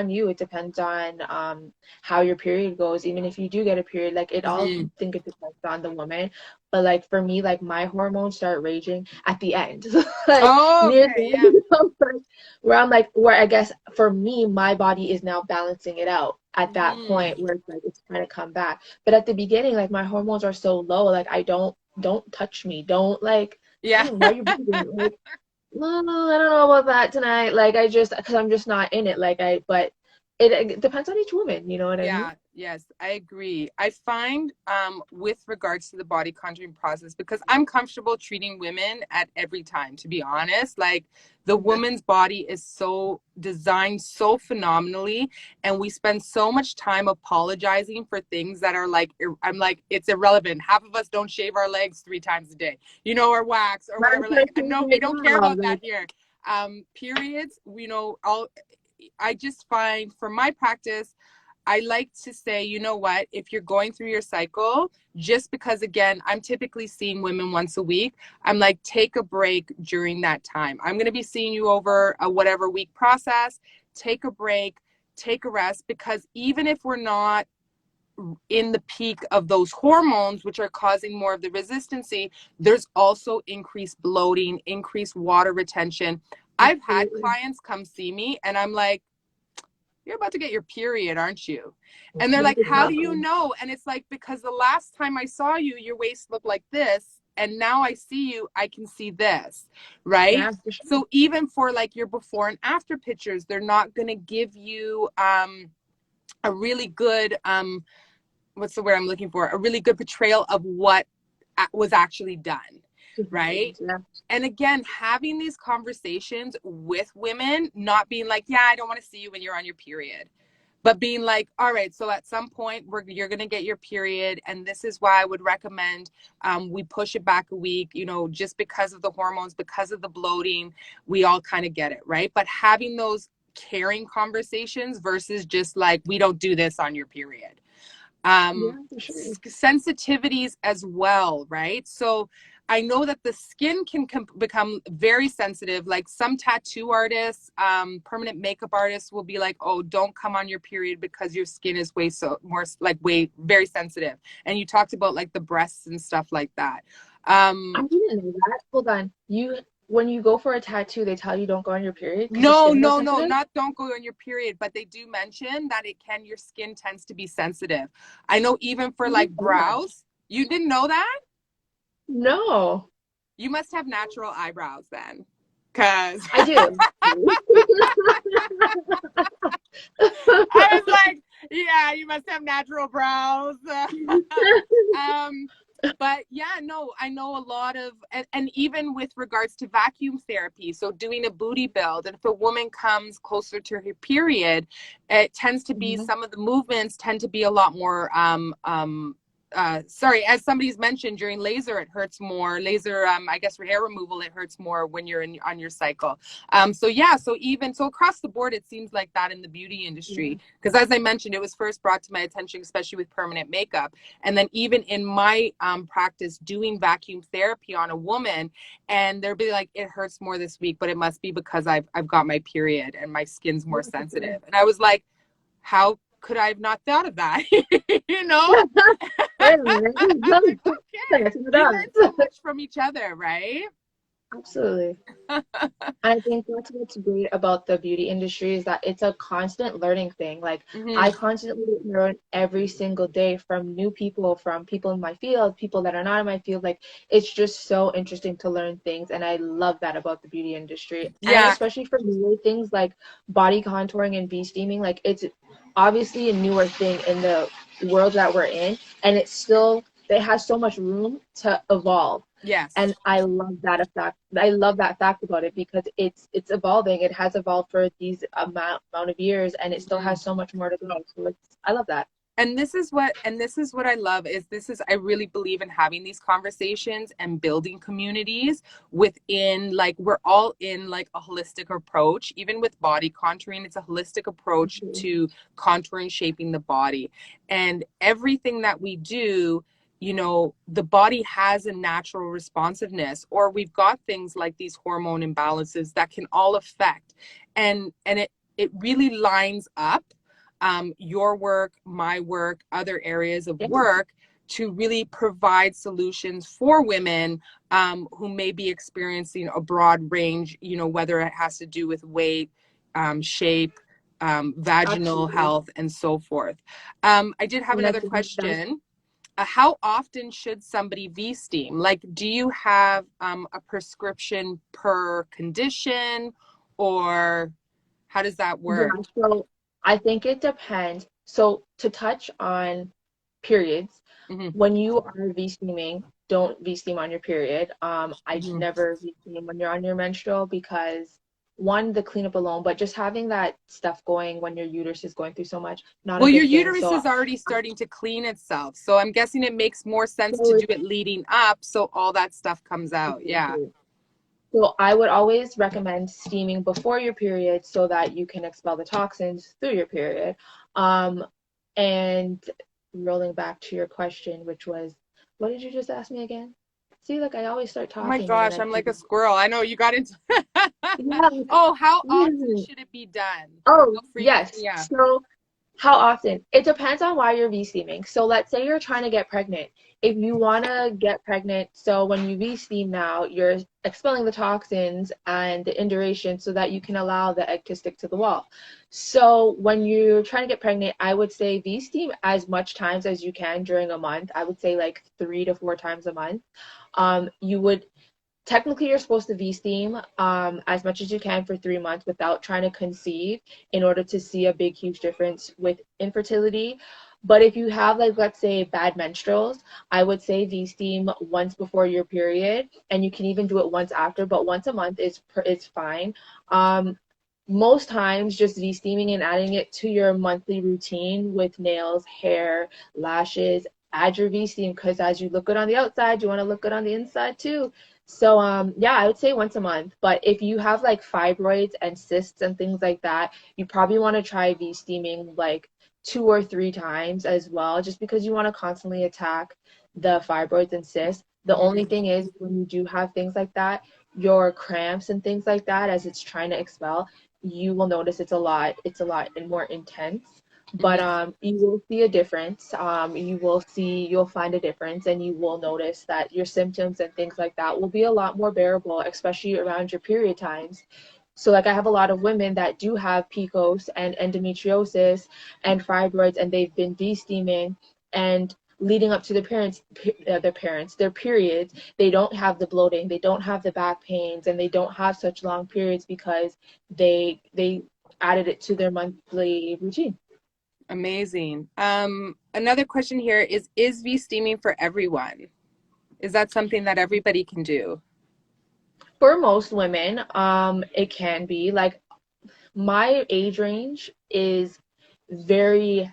you. It depends on how your period goes. Even if you do get a period, like it all mm-hmm. think it depends on the woman. But like for me, like my hormones start raging at the end, like Oh, near okay. the Yeah. end, like, where I'm like, where I guess for me, my body is now balancing it out at that Mm-hmm. point where it's like it's trying to come back. But at the beginning, like my hormones are so low, like I don't touch me, don't like, Yeah. why are you breathing? Like, no, I don't know about that tonight. Like I just, because I'm just not in it. But it depends on each woman. You know what I mean? Yeah, yes, I agree. I find with regards to the body contouring process, because I'm comfortable treating women at every time, to be honest. Like the woman's body is so designed so phenomenally, and we spend so much time apologizing for things that are I'm like, it's irrelevant. Half of us don't shave our legs 3 times a day, or wax or That's whatever. what Like, I'm saying no, we right don't care now. about that Like, here. Periods, all I just find for my practice, I like to say, you know what, if you're going through your cycle, just because, again, I'm typically seeing women once a week, I'm like, take a break during that time. I'm going to be seeing you over a whatever week process. Take a break, take a rest, because even if we're not in the peak of those hormones, which are causing more of the resistancy, there's also increased bloating, increased water retention. I've had absolutely. clients come see me and I'm like, you're about to get your period, aren't you? And they're What like, is how do you happening? know? And it's like, because the last time I saw you, your waist looked like this. And now I see you, I can see this, right? Yeah, for sure. So even for like your before and after pictures, they're not going to give you a really good, what's the word I'm looking for? A really good portrayal of what was actually done. right? Yeah. And again, having these conversations with women, not being like, yeah, I don't want to see you when you're on your period, but being like, all right, so at some point you're going to get your period, and this is why I would recommend we push it back a week, you know, just because of the hormones, because of the bloating. We all kind of get it, right? But having those caring conversations versus just like, we don't do this on your period. Yeah, for sure. Sensitivities as well, right? So I know that the skin can become very sensitive. Like some tattoo artists, permanent makeup artists will be like, oh, don't come on your period because your skin is way so more like way very sensitive. And you talked about like the breasts and stuff like that. I didn't know that. Hold on. When you go for a tattoo, they tell you don't go on your period because your No, skin goes no, no, sensitive? not don't go on your period, but they do mention that your skin tends to be sensitive. I know even for I like didn't know that. brows, you didn't know that? No, You must have natural eyebrows then. Cause I do. I was like, yeah, you must have natural brows. um, but yeah, no, I know a lot of, and even with regards to vacuum therapy, so doing a booty build, and if a woman comes closer to her period, it tends to be, Mhm. some of the movements tend to be a lot more sorry, as somebody's mentioned, during laser it hurts more. Laser, I guess for hair removal, it hurts more when you're on your cycle. So yeah, so even so across the board, it seems like that in the beauty Yeah. industry, because as I mentioned, it was first brought to my attention, especially with permanent makeup, and then even in my practice doing vacuum therapy on a woman, and they'll be like, it hurts more this week, but it must be because I've got my period and my skin's more Yeah, for sure. sensitive. And I was like, how could I have not thought of that? You know? Wait a minute. I'm like, okay, Connecting the we learn dots. so much from each other, right? Absolutely. I think that's what's great about the beauty industry is that it's a constant learning thing. Like I Hmm. constantly learn every single day from new people, from people in my field, people that are not in my field. Like it's just so interesting to learn things, and I love that about the beauty industry. And Yeah. especially for newer things like body contouring and bee steaming, like it's obviously a newer thing in the world that we're in, and it has so much room to evolve. Yes. And I love that effect. I love that fact about it because it's evolving. It has evolved for these amount of years, and it still Mhm. has so much more to go. So I love that. And this is what I love is this is I really believe in having these conversations and building communities within, like, we're all in like a holistic approach. Even with body contouring, it's a holistic approach Mhm. to contouring, shaping the body, and everything that we do, you know, the body has a natural responsiveness, or we've got things like these hormone imbalances that can all affect, and it really lines up your work, my work, other areas of Yeah, work, to really provide solutions for women who may be experiencing a broad range, you know, whether it has to do with weight, shape, vaginal absolutely. health, and so forth. I did have And I another think that's question. How often should somebody V-steam? Like, do you have a prescription per condition, or how does that yeah. work? So I think it depends. So to touch on periods, Hmm. when you are V-steaming, don't V-steam on your period. I Hmm. never V-steam when you're on your menstrual because one, the cleanup alone, but just having that stuff going when your uterus is going through so much, not a Well, your good thing. uterus So, is already starting to clean itself. So I'm guessing it makes more sense to so do it leading up so all that stuff comes out. Yeah. exactly. So I would always recommend steaming before your period so that you can expel the toxins through your period. Um, and rolling back to your question, which was, what did you just ask me again? See, like I always start Oh my talking and then gosh, I I'm like a forget. squirrel. I know you got into Yeah. Oh, how often Yeah. should it be done? Oh, How frequent? yes. Yeah. So how often? It depends on why you're V-steaming. So let's say you're trying to get pregnant. If you want to get pregnant, so when you V-steam now, you're expelling the toxins and the induration so that you can allow the egg to stick to the wall. So when you're trying to get pregnant, I would say V-steam as much times as you can during a month. I would say like 3 to 4 times a month. You would technically you're supposed to V-steam as much as you can for 3 months without trying to conceive in order to see a big, huge difference with infertility. But if you have, like, let's say bad menstruals, I would say V-steam once before your period, and you can even do it once after, but once a month is fine. Um, Most times, just V-steaming and adding it to your monthly routine with nails, hair, lashes, add your V-steam, because as you look good on the outside, you want to look good on the inside too. So yeah, I would say once a month. But if you have like fibroids and cysts and things like that, you probably want to try V-steaming like 2 or 3 times as well, just because you want to constantly attack the fibroids and cysts. The only Mhm. thing is, when you do have things like that, your cramps and things like that, as it's trying to expel, you will notice it's a lot and more intense. But Mhm. you will see a difference. You'll find a difference, and you will notice that your symptoms and things like that will be a lot more bearable, especially around your period times. So, like, I have a lot of women that do have PCOS and endometriosis and fibroids, and they've been de-steaming, and leading up to their periods, they don't have the bloating, they don't have the back pains, and they don't have such long periods because they added it to their monthly routine. Amazing. Another question here is V steaming for everyone? Is that something that everybody can do? For most women, it can be like, my age range is very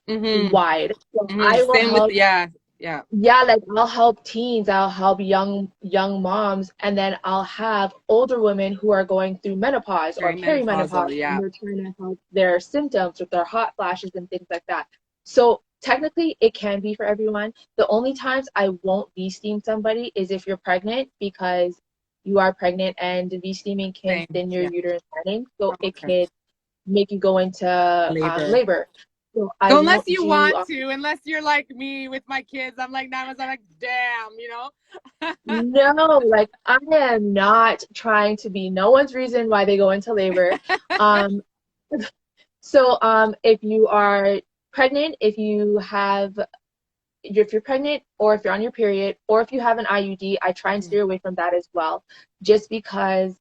Mm-hmm. wide. So Mm-hmm. I will Same with help, yeah, yeah. yeah, like I'll help teens, I'll help young moms, and then I'll have older women who are going through menopause or Perimenopausal, perimenopause, and yeah. we're trying to help their symptoms with their hot flashes and things like that. So technically it can be for everyone. The only times I won't V-steam somebody is if you're pregnant, because you are pregnant and V-steaming can Same. thin your Yeah. uterine lining, so Oh, it okay. could make you go into Labor. labor. So I So unless won't you do. want to, unless you're like me with my kids, I'm like, now I'm like, damn, you know? No, like, I am not trying to be no one's reason why they go into labor. Um, if you are pregnant, if you're pregnant, or if you're on your period, or if you have an IUD, I try and steer away from that as well, just because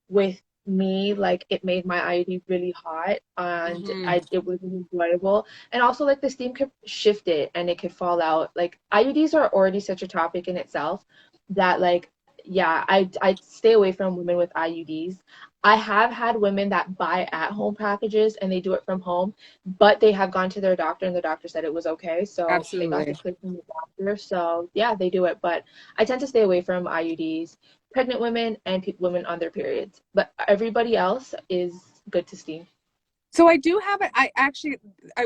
with me, like, it made my IUD really hot, and Mm-hmm. it wasn't enjoyable. And also, like, the steam could shift it and it could fall out. Like, IUDs are already such a topic in itself that, like, yeah, I stay away from women with IUDs. I have had women that buy at home packages and they do it from home, but they have gone to their doctor and the doctor said it was okay. So they got the Absolutely. click from the doctor. So yeah, they do it. But I tend to stay away from IUDs, pregnant women, and women on their periods. But everybody else is good to steam. So I do have it. I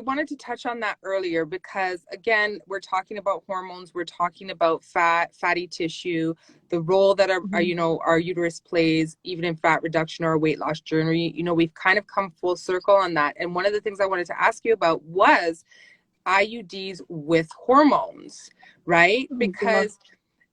wanted to touch on that earlier because again, we're talking about hormones, we're talking about fatty tissue, the role that Mhm. our uterus plays even in fat reduction or weight loss journey. We've kind of come full circle on that. And one of the things I wanted to ask you about was IUDs with hormones, right? Yeah. Because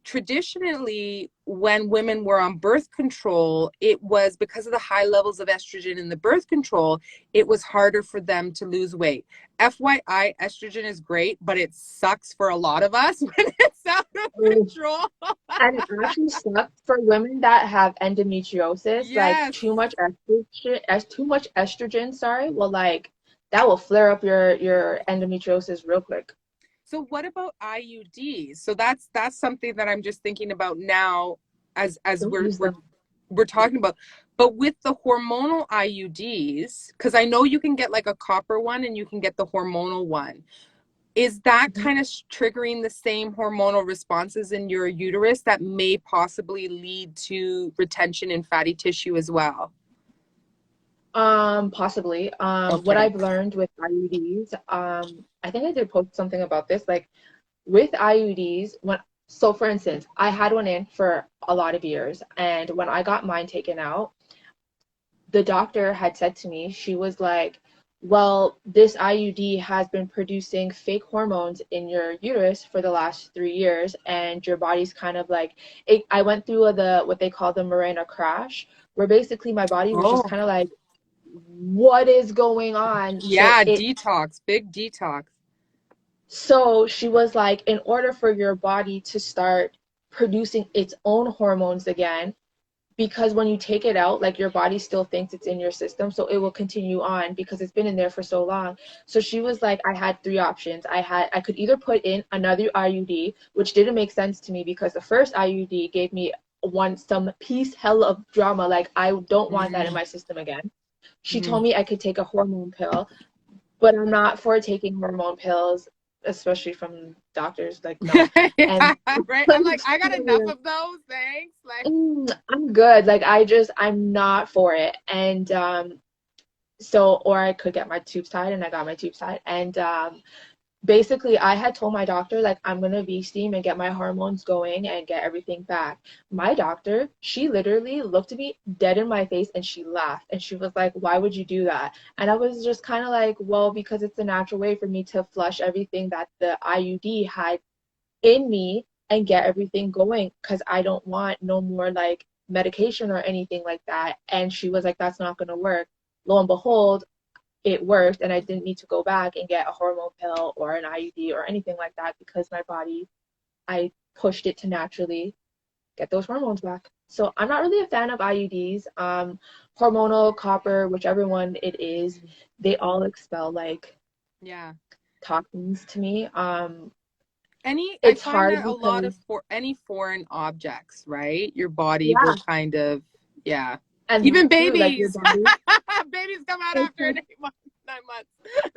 traditionally when women were on birth control, it was because of the high levels of estrogen in the birth control, it was harder for them to lose weight. FYI, estrogen is great, but it sucks for a lot of us when it's out of control. And it actually sucks for women that have endometriosis, like Yes. too much estrogen, sorry, will, like, that will flare up your endometriosis real quick. So what about IUDs? So that's something that I'm just thinking about now as Don't we're use we're them. we're talking about. But with the hormonal IUDs, because I know you can get like a copper one and you can get the hormonal one. Is that Mhm. kind of triggering the same hormonal responses in your uterus that may possibly lead to retention in fatty tissue as well? Possibly. What Okay. I've learned with IUDs, I think I did post something about this. Like, with IUDs, so for instance, I had one in for a lot of years, and when I got mine taken out, the doctor had said to me, she was like, well, this IUD has been producing fake hormones in your uterus for the last 3 years, and your body's kind of like, I went through what they call the Mirena crash, where basically my body was just Oh, kind of like, what is going on? yeah, detox, big detox. So she was like, in order for your body to start producing its own hormones again, because when you take it out, like your body still thinks it's in your system, so it will continue on because it's been in there for so long. So she was like, I had three options. I could either put in another IUD, which didn't make sense to me because the first IUD gave me some piece hell of drama. Like I don't want that in Mm-hmm. my system again. She told me I could take a hormone pill, but I'm not for taking hormone pills, especially from doctors. Like, no. Yeah, And right. I'm like, I got enough of those. Thanks. Like, I'm good. Like, I'm not for it. And so, or I could get my tubes tied, and I got my tubes tied. And basically I had told my doctor like I'm gonna V-steam and get my hormones going and get everything back. My doctor, she literally looked at me dead in my face and she laughed and she was like, why would you do that? And I was just kind of like, well, because it's a natural way for me to flush everything that the IUD had in me and get everything going because I don't want no more like medication or anything like that. And she was like, that's not gonna work. Lo and behold, it worked and I didn't need to go back and get a hormone pill or an IUD or anything like that because my body, I pushed it to naturally get those hormones back. So I'm not really a fan of IUDs. Hormonal, copper, whichever one it is, they all expel like yeah. toxins to me. I It's find hard that a lot of because any foreign objects, right? Your body will yeah, kind of, yeah. and Even that's true. Like your babies. body, Babies come out it's after like 9 months. 9 months.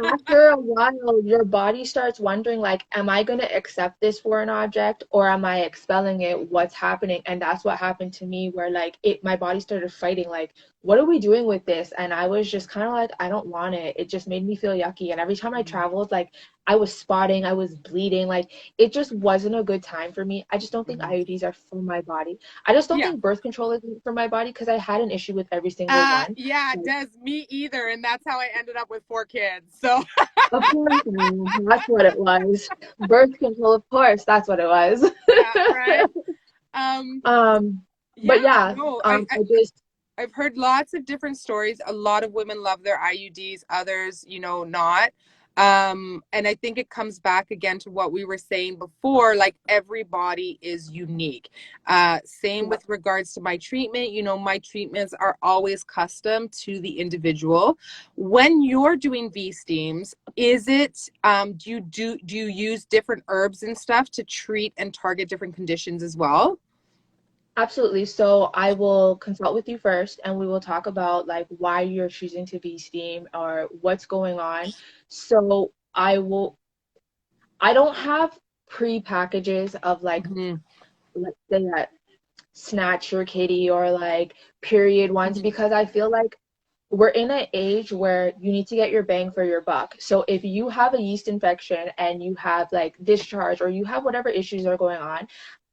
after a while, your body starts wondering, like, am I going to accept this foreign object or am I expelling it? What's happening? And that's what happened to me, where like my body started fighting, like, what are we doing with this? And I was just kind of like, I don't want it. It just made me feel yucky. And every time I traveled, like, I was spotting, I was bleeding, like, it just wasn't a good time for me. I just don't think Mhm. IUDs are for my body. I just don't Yeah. think birth control is for my body because I had an issue with every single one. Yeah, it Like, does me either. And that's how I ended up with 4 kids. So, of course, that's what it was. Birth control, of course, that's what it was. yeah, right. Um, um, yeah, but yeah, no, I just I've heard lots of different stories. A lot of women love their IUDs, others, not. And I think it comes back again to what we were saying before, like every body is unique. Same yeah, with regards to my treatment. My treatments are always custom to the individual. When you're doing V steams, is it do you use different herbs and stuff to treat and target different conditions as well? absolutely. So I will consult with you first, and we will talk about like why you're choosing to be steam or what's going on. So I don't have pre-packages of like, Hmm. let's say that snatch your kitty or like period ones because I feel like we're in an age where you need to get your bang for your buck. So if you have a yeast infection and you have like discharge or you have whatever issues are going on,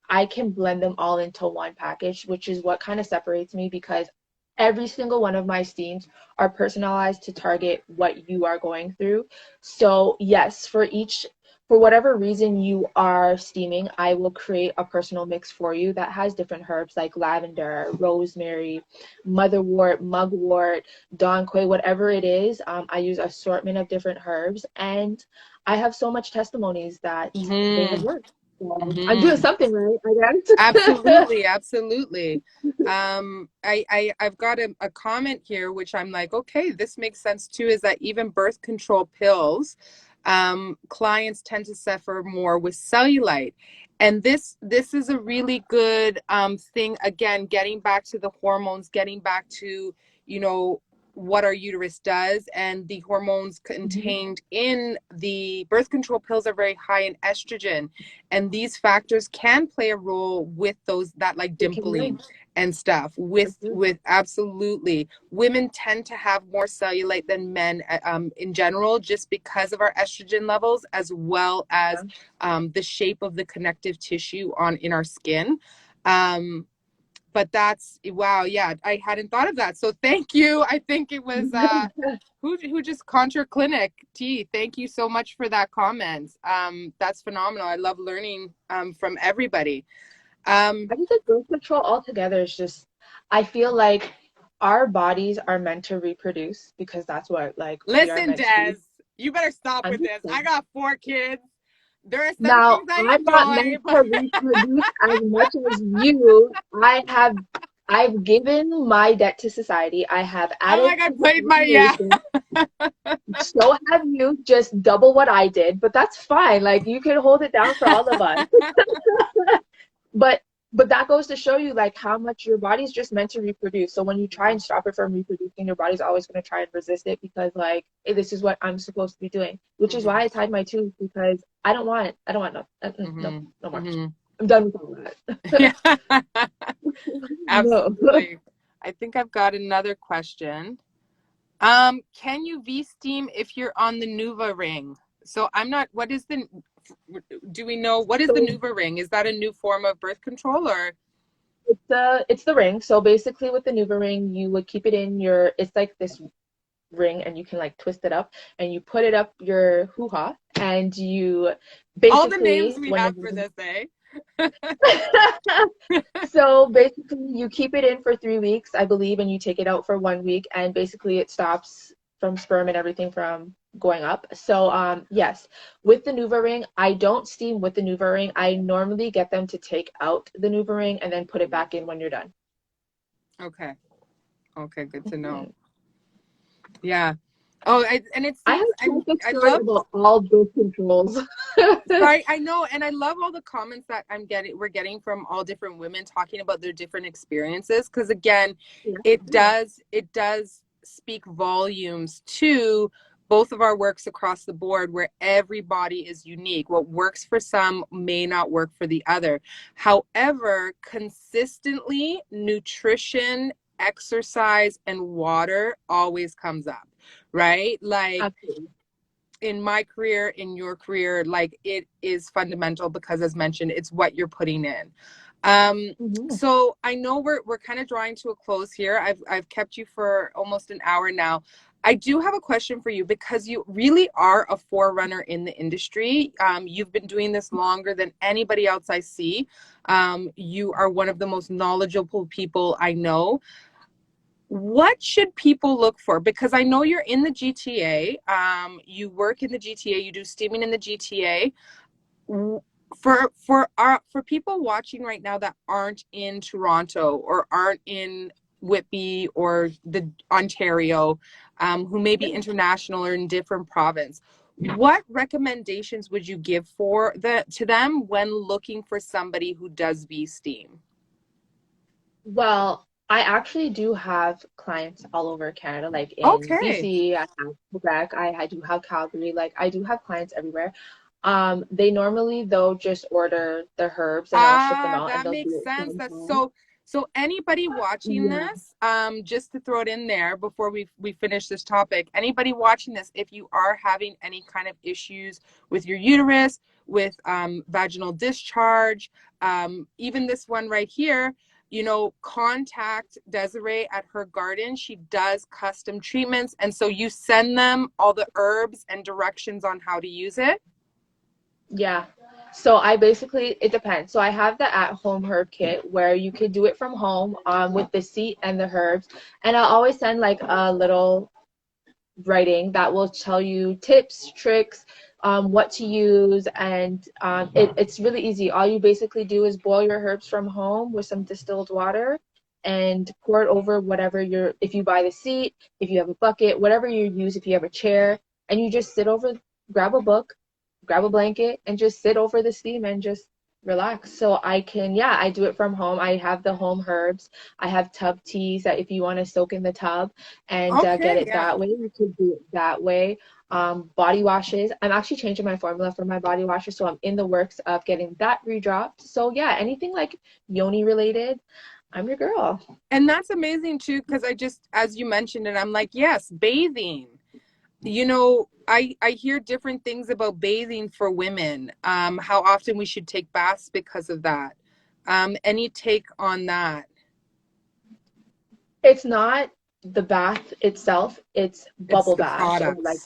I can blend them all into one package, which is what kind of separates me because every single one of my steams are personalized to target what you are going through. So, yes, for whatever reason you are steaming, I will create a personal mix for you that has different herbs like lavender, rosemary, motherwort, mugwort, donquay, whatever it is. I use assortment of different herbs, and I have so much testimonies that they have Hmm. worked. So I'm doing Hmm. something right, I guess. Absolutely, absolutely. I've got a comment here, which I'm like, okay, this makes sense too, is that even birth control pills, clients tend to suffer more with cellulite. And this is a really good thing. Again, getting back to the hormones, getting back to, you know, what our uterus does, and the hormones Mhm. contained in the birth control pills are very high in estrogen, and these factors can play a role with those that like It can. dimpling and stuff with absolutely. Women tend to have more cellulite than men in general, just because of our estrogen levels, as well as Yeah. the shape of the connective tissue on in our skin. But that's wow, yeah, I hadn't thought of that, so thank you. I think it was who just Contra Clinic T. Thank you so much for that comment. That's phenomenal. I love learning from everybody. Um, I think the birth control altogether is just, I feel like our bodies are meant to reproduce because that's what like we are Listen, meant to Des, do. you better stop I'm with just this. I saying. got 4 kids. There are some Now, things I I'm not enjoy, meant but to reproduce as much as you. I have I've given my debt to society. I have I'm added like, I to the played my, yeah. population. So have you, just double what I did, but that's fine. Like you can hold it down for all of us. But that goes to show you like how much your body's just meant to reproduce. So when you try and stop it from reproducing, your body's always going to try and resist it because like, hey, this is what I'm supposed to be doing. Which is why I tied my tooth, because I don't want no, no, Mm-hmm. no more. Mm-hmm. I'm done with all that. Yeah. No. Absolutely. I think I've got another question. Can you V-steam if you're on the Nuva ring? So I'm not, do we know, what is the So Nuva ring? Is that a new form of birth control or? it's the ring. So basically with the Nuva ring, you would keep it in your, it's like this ring and you can like twist it up and you put it up your hoo-ha and you All the names basically we when have you're for this, eh? so basically you keep it in for 3 weeks, I believe, and you take it out for 1 week and basically it stops from sperm and everything from going up. So yes, with the Nuva ring, I don't steam with the Nuva ring. I normally get them to take out the Nuva ring and then put it back in when you're done. Okay. Okay, good to know. Mhm. Yeah. Oh, and it I seems, have told the I story love, about all birth controls. right, I know, and I love all the comments that we're getting from all different women talking about their different experiences. Because again, Yeah. it does speak volumes to both of our works across the board, where everybody is unique. What works for some may not work for the other. However, consistently, nutrition, exercise, and water always comes up, right? Like Absolutely. in my career, in your career, like it is fundamental because, as mentioned, it's what you're putting in. Um, Mhm. so I know we're kind of drawing to a close here. I've kept you for almost an hour now. I do have a question for you because you really are a forerunner in the industry. You've been doing this longer than anybody else I see. You are one of the most knowledgeable people I know. What should people look for? Because I know you're in the GTA. You work in the GTA. You do steaming in the GTA. For people watching right now that aren't in Toronto or aren't in Whitby or the Ontario, who may be international or in different province, what recommendations would you give to them when looking for somebody who does V steam? Well, I actually do have clients all over Canada, like in Okay. BC, I have Quebec, I do have Calgary, like I do have clients everywhere. They normally though just order the herbs and I'll ship them Ah, out and that they'll makes do it sense. from That's home. so anybody watching Yeah. this, just to throw it in there before we finish this topic, anybody watching this, if you are having any kind of issues with your uterus, with vaginal discharge, even this one right here, contact Desiree at her garden. She does custom treatments. And so you send them all the herbs and directions on how to use it. Yeah. So I basically, it depends. So I have the at-home herb kit where you could do it from home with the seed and the herbs. And I'll always send like a little writing that will tell you tips, tricks, what to use, and it's really easy. All you basically do is boil your herbs from home with some distilled water and pour it over whatever if you buy the seat, if you have a bucket, whatever you use, if you have a chair, and you just sit over, grab a book, grab a blanket, and just sit over the steam and just relax. So yeah, I do it from home. I have the home herbs. I have tub teas that if you want to soak in the tub and get Okay, it yeah. that way. You could do it that way. Body washes. I'm actually changing my formula for my body washes, so I'm in the works of getting that redropped. So yeah, anything like yoni related, I'm your girl. And that's amazing too, because I just, as you mentioned, and I'm like, yes, bathing. I hear different things about bathing for women, how often we should take baths because of that. Any take on that? It's not the bath itself, it's It's bubble the baths or like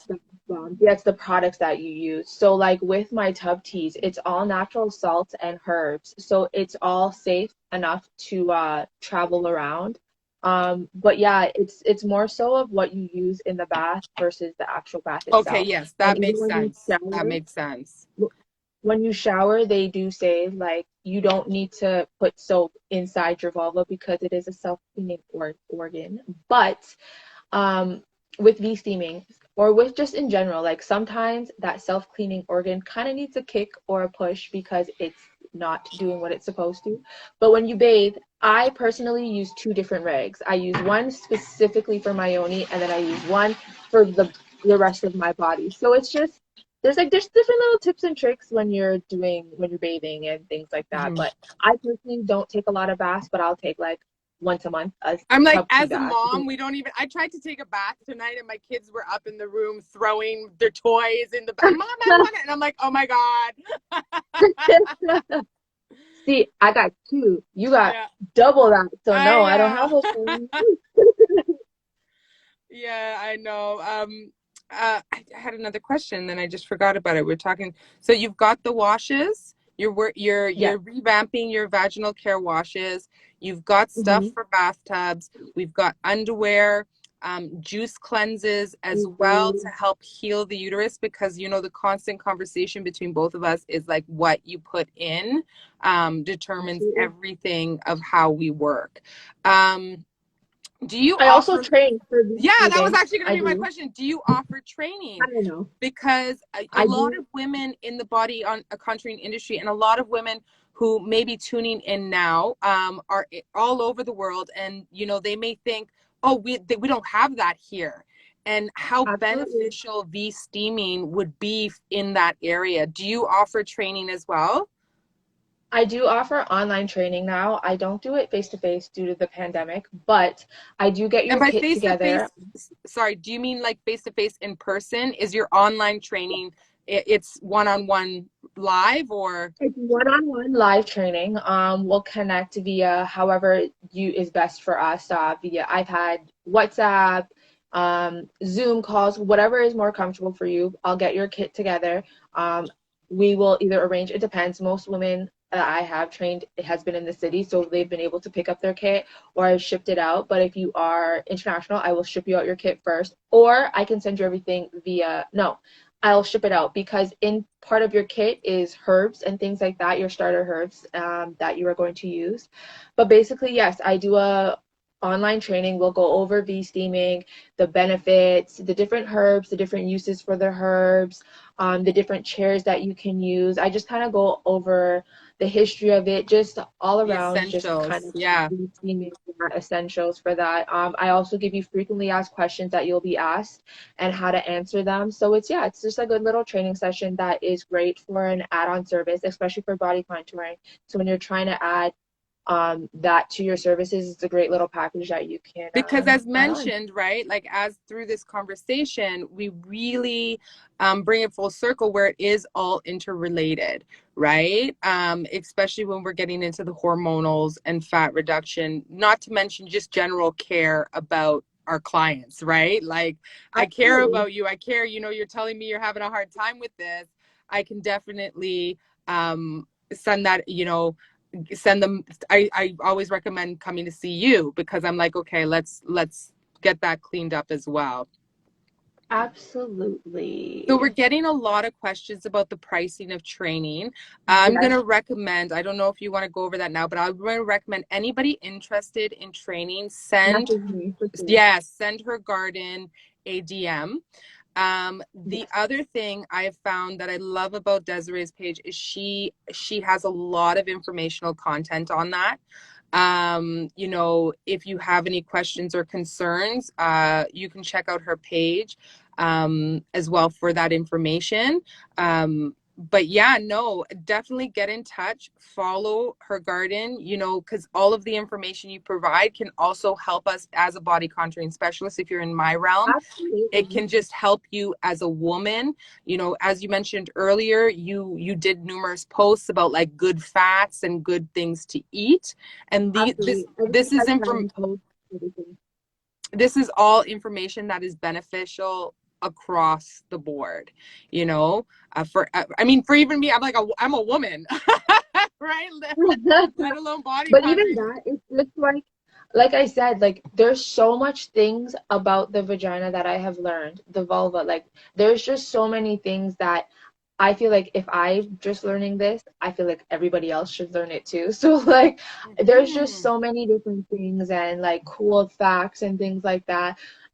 products. yeah, it's the products that you use. So like with my tub teas, it's all natural salts and herbs. So it's all safe enough to travel around. But yeah, it's more so of what you use in the bath versus the actual bath Okay, itself. yes, And that even makes when you sense. That shower, makes sense. when you shower, they do say like you don't need to put soap inside your vulva because it is a self-cleaning organ. But um, with V steaming or with just in general, like sometimes that self-cleaning organ kind of needs a kick or a push because it's not doing what it's supposed to. But when you bathe, I personally use two different rags. I use one specifically for my yoni, and then I use one for the rest of my body. So it's just there's different little tips and tricks when you're bathing and things like that. Mhm. But I personally don't take a lot of baths, but I'll take like once a month a I'm like, tub tea as a bath. mom, we don't even. I tried to take a bath tonight, and my kids were up in the room throwing their toys in the bath. Mom, I want it, and I'm like, oh my god. See, I got two. You got Yeah, double that. So no, I don't have I those things. yeah, I know. I had another question, then I just forgot about it. We're talking. So you've got the washes. Yes. You're revamping your vaginal care washes. You've got stuff Mm-hmm. for bathtubs. We've got underwear, juice cleanses as well to Mm-hmm. help heal the uterus because you know the constant conversation between both of us is like what you put in determines Absolutely. everything of how we work. Um, do you I also offer train for yeah, that was receiving. actually going to I be my do. question. Do you offer I training? don't know. Because a I lot do. of women in the body on a contouring industry and a lot of women who may be tuning in now are all over the world. And, you know, they may think, oh, we don't have that here. And how Absolutely. beneficial V steaming would be in that area. Do you offer training as well? I do offer online training now. I don't do it face to face due to the pandemic, but I do get And your by kit face to together. face, sorry, do you mean like face to face in person? Is your online training it's one on one live or? It's one-on-one live training. We'll connect via however you is best for us, via iPad, WhatsApp, Zoom calls, whatever is more comfortable for you. I'll get your kit together. We will either arrange, it depends. Most women that I have trained it has been in the city, so they've been able to pick up their kit or I've shipped it out. But if you are international, I will ship you out your kit first, or I can send you everything via, no, I'll ship it out because in part of your kit is herbs and things like that, your starter herbs that you are going to use. But basically, yes, I do a online training. We'll go over V steaming, the benefits, the different herbs, the different uses for the herbs, the different chairs that you can use. I just kind of go over the history of it, just all The around, just kind essentials. of Yeah. V steaming essentials for that. I also give you frequently asked questions that you'll be asked and how to answer them. So it's yeah, it's just a good little training session that is great for an add-on service, especially for body contouring. So when you're trying to add that to your services, it's a great little package that you can Because as add on. mentioned, right, like as through this conversation, we really bring it full circle where it is all interrelated, right? Especially when we're getting into the hormonals and fat reduction, not to mention just general care about our clients, right? Like I care Absolutely. about you. I care, you know, you're telling me you're having a hard time with this. I can definitely send that, you know, send them. I always recommend coming to see you because I'm like, okay, let's get that cleaned up as well. So we're Absolutely. getting a lot of questions about the pricing of training. I'm going Yes, to recommend, I don't know if you want to go over that now, but I'm going to recommend anybody interested in training, message me for sure. yes, send her garden a DM. The Yes, other thing I have found that I love about Desiree's page is she has a lot of informational content on that. You know, if you have any questions or concerns, you can check out her page as well for that information. But yeah, no, definitely get in touch, follow her garden, you know, because all of the information you provide can also help us as a body contouring specialist. If you're in my realm, it absolutely. can just help you as a woman. You know, as you mentioned earlier, you did numerous posts about like good fats and good things to eat, and Absolutely. this Everything is has time post everything. this is all information that is beneficial across the board, you know. For I mean, for even me, I'm a woman, right? Let alone body But even contouring. that, it's just like I said, like there's so much things about the vagina that I have learned, the vulva. Like there's just so many things that I feel like if I'm just learning this, I feel like everybody else should learn it too. So like there's just Mhm. so many different things and like cool facts and things like that.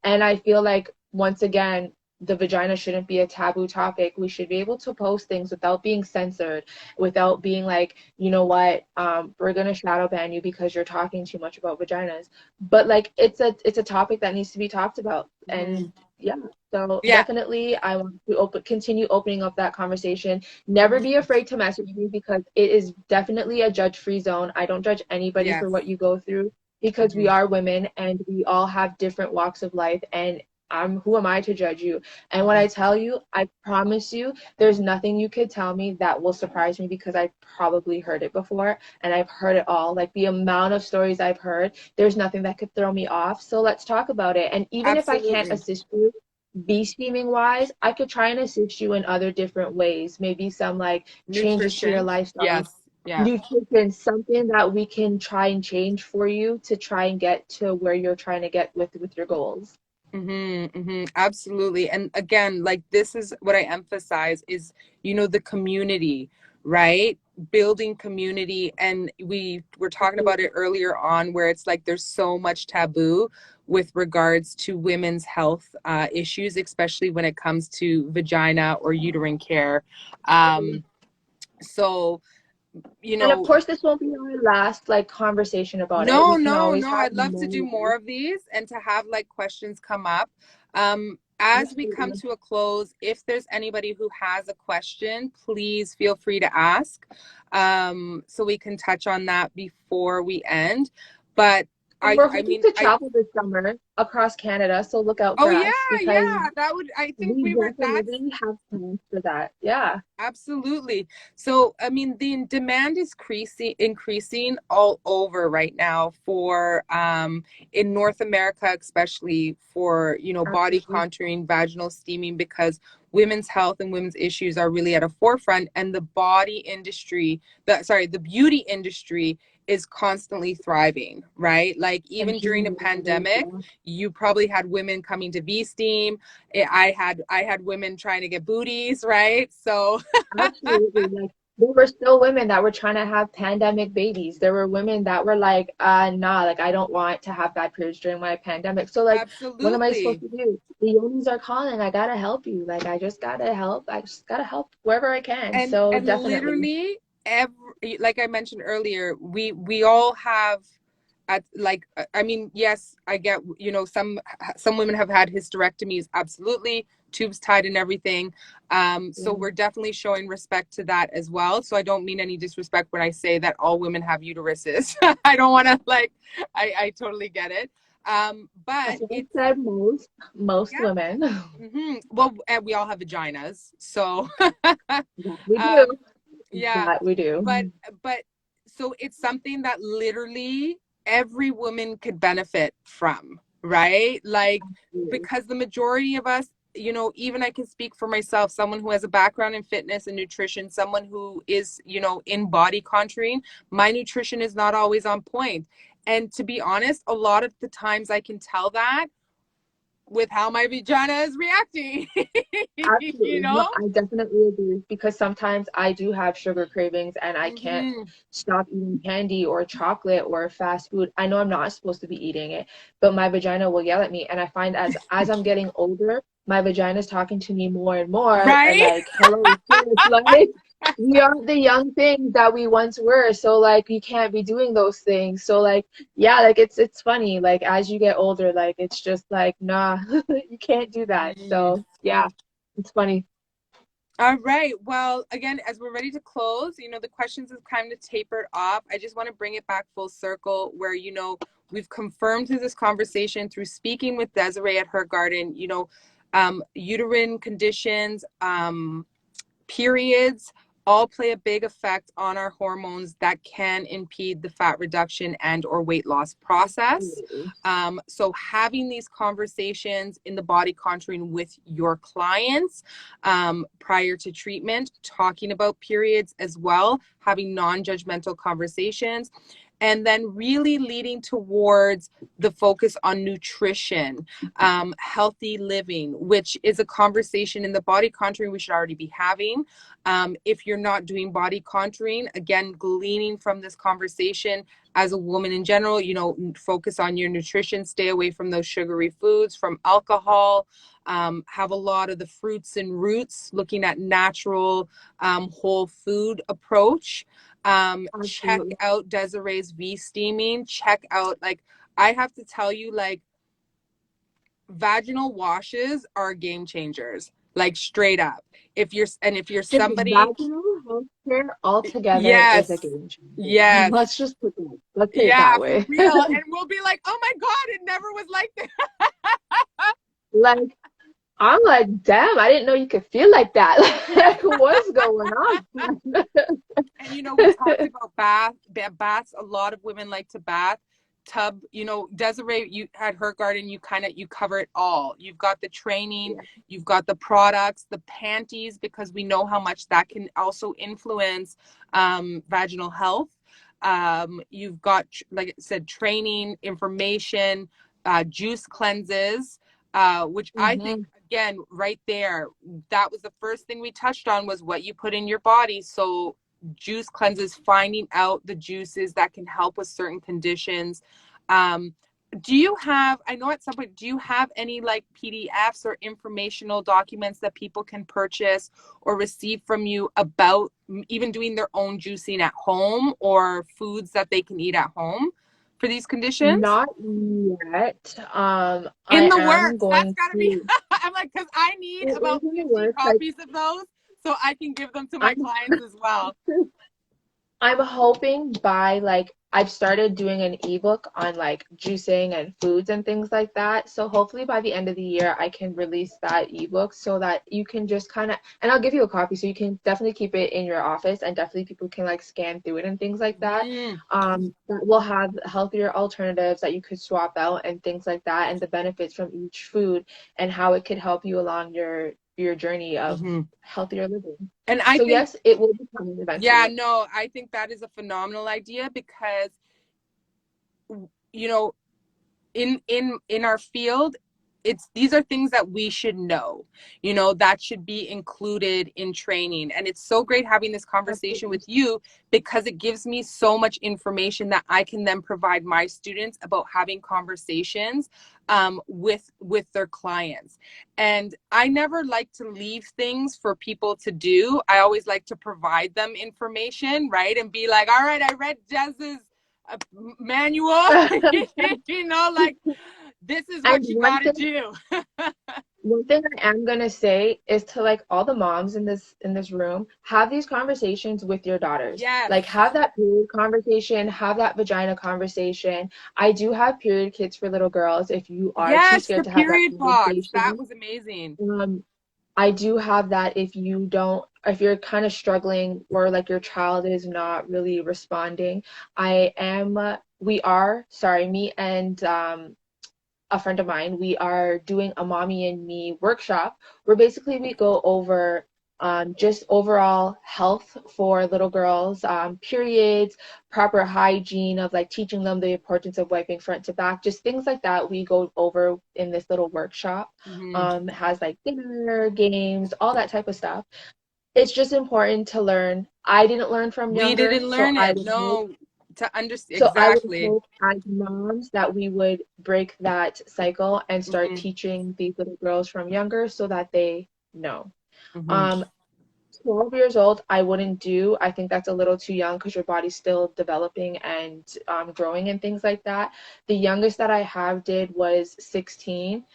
And I feel like once again, the vagina shouldn't be a taboo topic. We should be able to post things without being censored, without being like, you know what, we're gonna shadow ban you because you're talking too much about vaginas. But like it's a topic that needs to be talked about. Mhm. And yeah, so Yeah. definitely I want to continue opening up that conversation. Never be Mhm. afraid to message me because it is definitely a judge-free zone. I don't judge anybody Yes. for what you go through because we Mhm. are women and we all have different walks of life, and who am I to judge you? And when I Mhm. tell you, I promise you, there's nothing you could tell me that will surprise me because I probably heard it before and I've heard it all. Like the amount of stories I've heard, there's nothing that could throw me off. So let's talk about it. And even if I can't Absolutely. assist you, bee steaming wise, I could try and assist you in other different ways. Maybe some like changes to your Nutrition. lifestyle, Yes. Yeah. nutrition, something that we can try and change for you to try and get to where you're trying to get with your goals. Absolutely. And again, like this is what I emphasize is, the community, right? Building community. And we were talking about it earlier on where it's like there's so much taboo with regards to women's health issues, especially when it comes to vagina or uterine care. So, you And of know, course, this won't be our last like conversation about it. No, We can no, always no. have I'd love to do more. more of these and to have like questions come up. As we come Absolutely. to a close, if there's anybody who has a question, please feel free to ask, so we can touch on that before we end. But And I, we're I hoping mean, to I, travel this summer across Canada, so look out oh for yeah, us because yeah, that would, I think we we were, that's definitely have plans for that. Yeah. Absolutely. So, I mean, the demand is increasing all over right now for in North America, especially for, body Absolutely. contouring, vaginal steaming, because women's health and women's issues are really at a forefront, and the body industry, the beauty industry is constantly thriving, right? Like And even during a human bodies, pandemic, yeah. you probably had women coming to V-Steam. I had women trying to get booties, right? So Absolutely. Like there were still women that were trying to have pandemic babies. There were women that were like, nah, like I don't want to have bad periods during my pandemic. So like what am I supposed absolutely. to do? The yonis are calling. I gotta help you. Like I just gotta help. I just gotta help wherever I can. and So and definitely. literally every, like I mentioned earlier, we all have at like, I mean, yes, I get, some women have had hysterectomies, absolutely, tubes tied and everything. So Yeah. we're definitely showing respect to that as well. So I don't mean any disrespect when I say that all women have uteruses. I don't want to like, I totally get it. But That's what I it's, said most yeah. women. Well, and we all have vaginas, so That we do. um, yeah. That we But do. but so it's something that literally every woman could benefit from, right? Like because the majority of us, even I can speak for myself, someone who has a background in fitness and nutrition, someone who is, in body contouring, my nutrition is not always on point. And to be honest, a lot of the times I can tell that with how my vagina is reacting. you Absolutely. No, know? I definitely agree because sometimes I do have sugar cravings and I can't Mm-hmm. stop eating candy or chocolate or fast food. I know I'm not supposed to be eating it, but my vagina will yell at me. And I find as I'm getting older, my vagina is talking to me more and more, Right? like, hello, sis, like we aren't the young things that we once were. So like you can't be doing those things. So like yeah, like it's funny. Like as you get older, like it's just like nah, you can't do that. Mm. So yeah. It's funny. All right. Well, again, as we're ready to close, the questions have kind of tapered off. I just want to bring it back full circle where, we've confirmed through this conversation, through speaking with Desiree at her garden, uterine conditions, periods all play a big effect on our hormones that can impede the fat reduction and or weight loss process. Absolutely. So having these conversations in the body contouring with your clients prior to treatment, talking about periods as well, having non-judgmental conversations. and then really leading towards the focus on nutrition, healthy living, which is a conversation in the body contouring we should already be having. If you're not doing body contouring, again, gleaning from this conversation as a woman in general, you know, focus on your nutrition, stay away from those sugary foods, from alcohol, have a lot of the fruits and roots, looking at natural, whole food approach. Check Absolutely. out Desiree's V-steaming. Check out, like, I have to tell you, like, vaginal washes are game changers, like straight up. If you're Just somebody, vaginal health care altogether is a yes, game changer. yes, Let's just put that. Let's say it yeah, that for way. real. And we'll be like, oh my God, it never was like this. Like I'm like, damn, I didn't know you could feel like that. Like, what's going on? And you know, we talked about baths. A lot of women like to bath. Tub, you know, Desiree, you had her garden, you cover it all. You've got the training, Yeah. you've got the products, the panties, because we know how much that can also influence vaginal health. You've got, like I said, training, information, juice cleanses, which I think, Hmm. again, right there, that was the first thing we touched on, was what you put in your body. So juice cleanses, finding out the juices that can help with certain conditions. Do you have, I know at some point, do you have any like PDFs or informational documents that people can purchase or receive from you about even doing their own juicing at home, or foods that they can eat at home for these conditions? Not yet. In I the am works. That's going got to be, to. I'm like, because I need It is about in the 50 works. Like copies of those so I can give them to my I'm. clients as well. I'm hoping by like I've started doing an ebook on like juicing and foods and things like that. So hopefully by the end of the year I can release that ebook so that you can just kind of, and I'll give you a copy so you can definitely keep it in your office and definitely people can like scan through it and things like that. Mm, That will have healthier alternatives that you could swap out and things like that, and the benefits from each food and how it could help you along your journey of mhm. healthier living. And I So think, yes, it will be coming yeah, eventually. no, I think that is a phenomenal idea, because, you know, in our field, it's, these are things that we should know, you know, that should be included in training. And it's so great having this conversation Absolutely. with you, because it gives me so much information that I can then provide my students about having conversations with their clients. And I never like to leave things for people to do. I always like to provide them information, right, and be like, all right, I read Jez's manual. You know, like, this is And what you got to do. one thing I am gonna say is to like all the moms in this room, have these conversations with your daughters. Yes, Like have that period conversation, have that vagina conversation. I do have period kits for little girls if you are too yes, scared the to have that period blocks, that conversation. was amazing. I do have that if you don't, if you're kind of struggling or like your child is not really responding. I am, we are, sorry, me and a friend of mine, we are doing a mommy and me workshop where basically we go over just overall health for little girls, periods, proper hygiene of like teaching them the importance of wiping front to back, just things like that. We go over in this little workshop. Hmm. It has like dinner, games, all that type of stuff. It's just important to learn. I didn't learn from We younger, didn't learn it, no, to understand so I would exactly. hope as moms that we would break that cycle and start Hmm. teaching these little girls from younger so that they know. Hmm. Um, 12 years old, I wouldn't do. I think that's a little too young because your body's still developing and growing and things like that. The youngest that I have did was 16.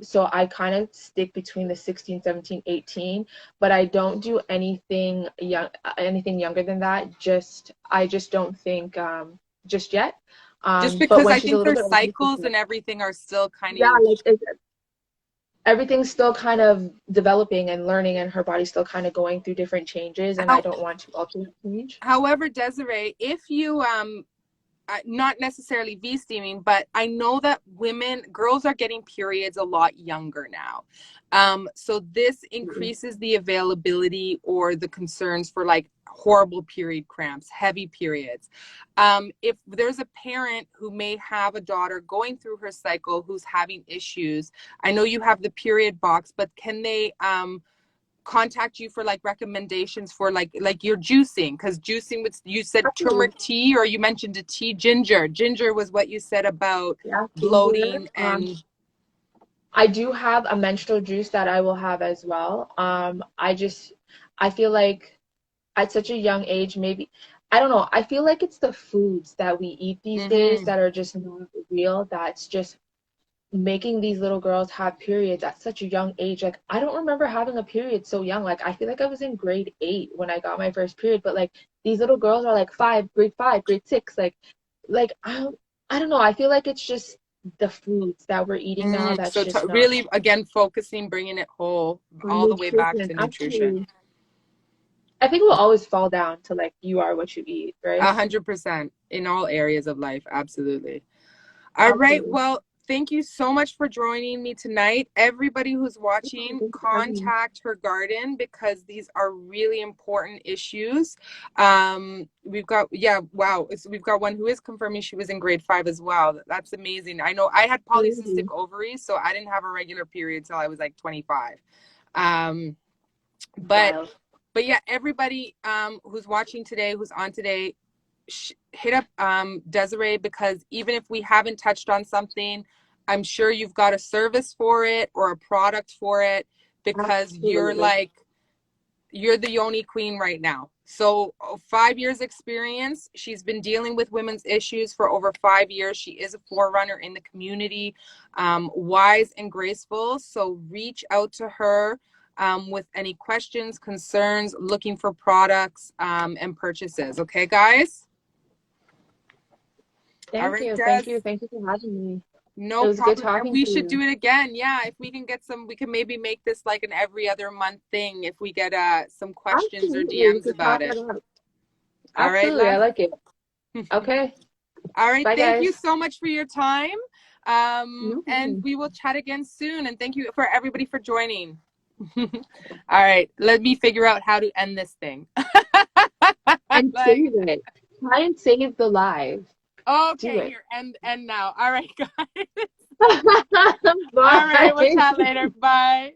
So I kind of stick between the 16, 17, 18, but I don't do anything younger than that. I just don't think just yet. Just But because when I she's a think little their bit older, for cycles sure. and everything are still kind Yeah, of. like everything's still kind of developing and learning, and her body's still kind of going through different changes, and I How, don't want to alter that change. however, Desiree, if you not necessarily V-steaming, but I know that girls are getting periods a lot younger now. So this increases the availability or the concerns for like horrible period cramps, heavy periods. If there's a parent who may have a daughter going through her cycle who's having issues, I know you have the period box, but can they contact you for like recommendations for like your juicing? Because juicing with, you said turmeric tea, or you mentioned a tea, ginger was what you said about bloating. And I do have a menstrual juice that I will have as well. I feel like at such a young age, maybe, I don't know, I feel like it's the foods that we eat these days that are just not real, that's just making these little girls have periods at such a young age. Like, I don't remember having a period so young. Like, I feel like I was in grade 8 when I got my first period, but like these little girls are like grade 5, grade 6. Like I don't know. I feel like it's just the foods that we're eating now that's so just not really, again, focusing, bringing it whole, on all the way back nutrition. to nutrition. Actually, I think we'll always fall down to like you are what you eat, right? 100% in all areas of life. Absolutely. All right. Absolutely. Well, thank you so much for joining me tonight. Everybody who's watching, Thanks for having me. contact her garden because these are really important issues. We've got, yeah, wow. We've got one who is confirming she was in grade 5 as well. That's amazing. I know I had polycystic ovaries, so I didn't have a regular period till I was like 25. But Wild. but yeah, everybody who's watching today, who's on today, hit up Desiree, because even if we haven't touched on something, I'm sure you've got a service for it or a product for it, because Absolutely. you're the yoni queen right now. So 5 years experience. She's been dealing with women's issues for over 5 years. She is a forerunner in the community, wise and graceful. So reach out to her with any questions, concerns, looking for products and purchases. Okay, guys? All Thank right, you. Des. Thank you for having me. It No was good problem. And talking we to should do you. it again. Yeah, if we can get some, we can maybe make this like an every other month thing if we get some questions or Absolutely. We DMs could about talk it. it out. All right, Absolutely. I love. like it. Okay. All right. Bye, Thank you guys. so much for your time. No And problem. we will chat again soon. And thank you for everybody for joining. All right. Let me figure out how to end this thing. And Like, save it. Try and save the live. Do okay, it. here, end now. All right, guys. All right, we'll Bye. chat later. Bye.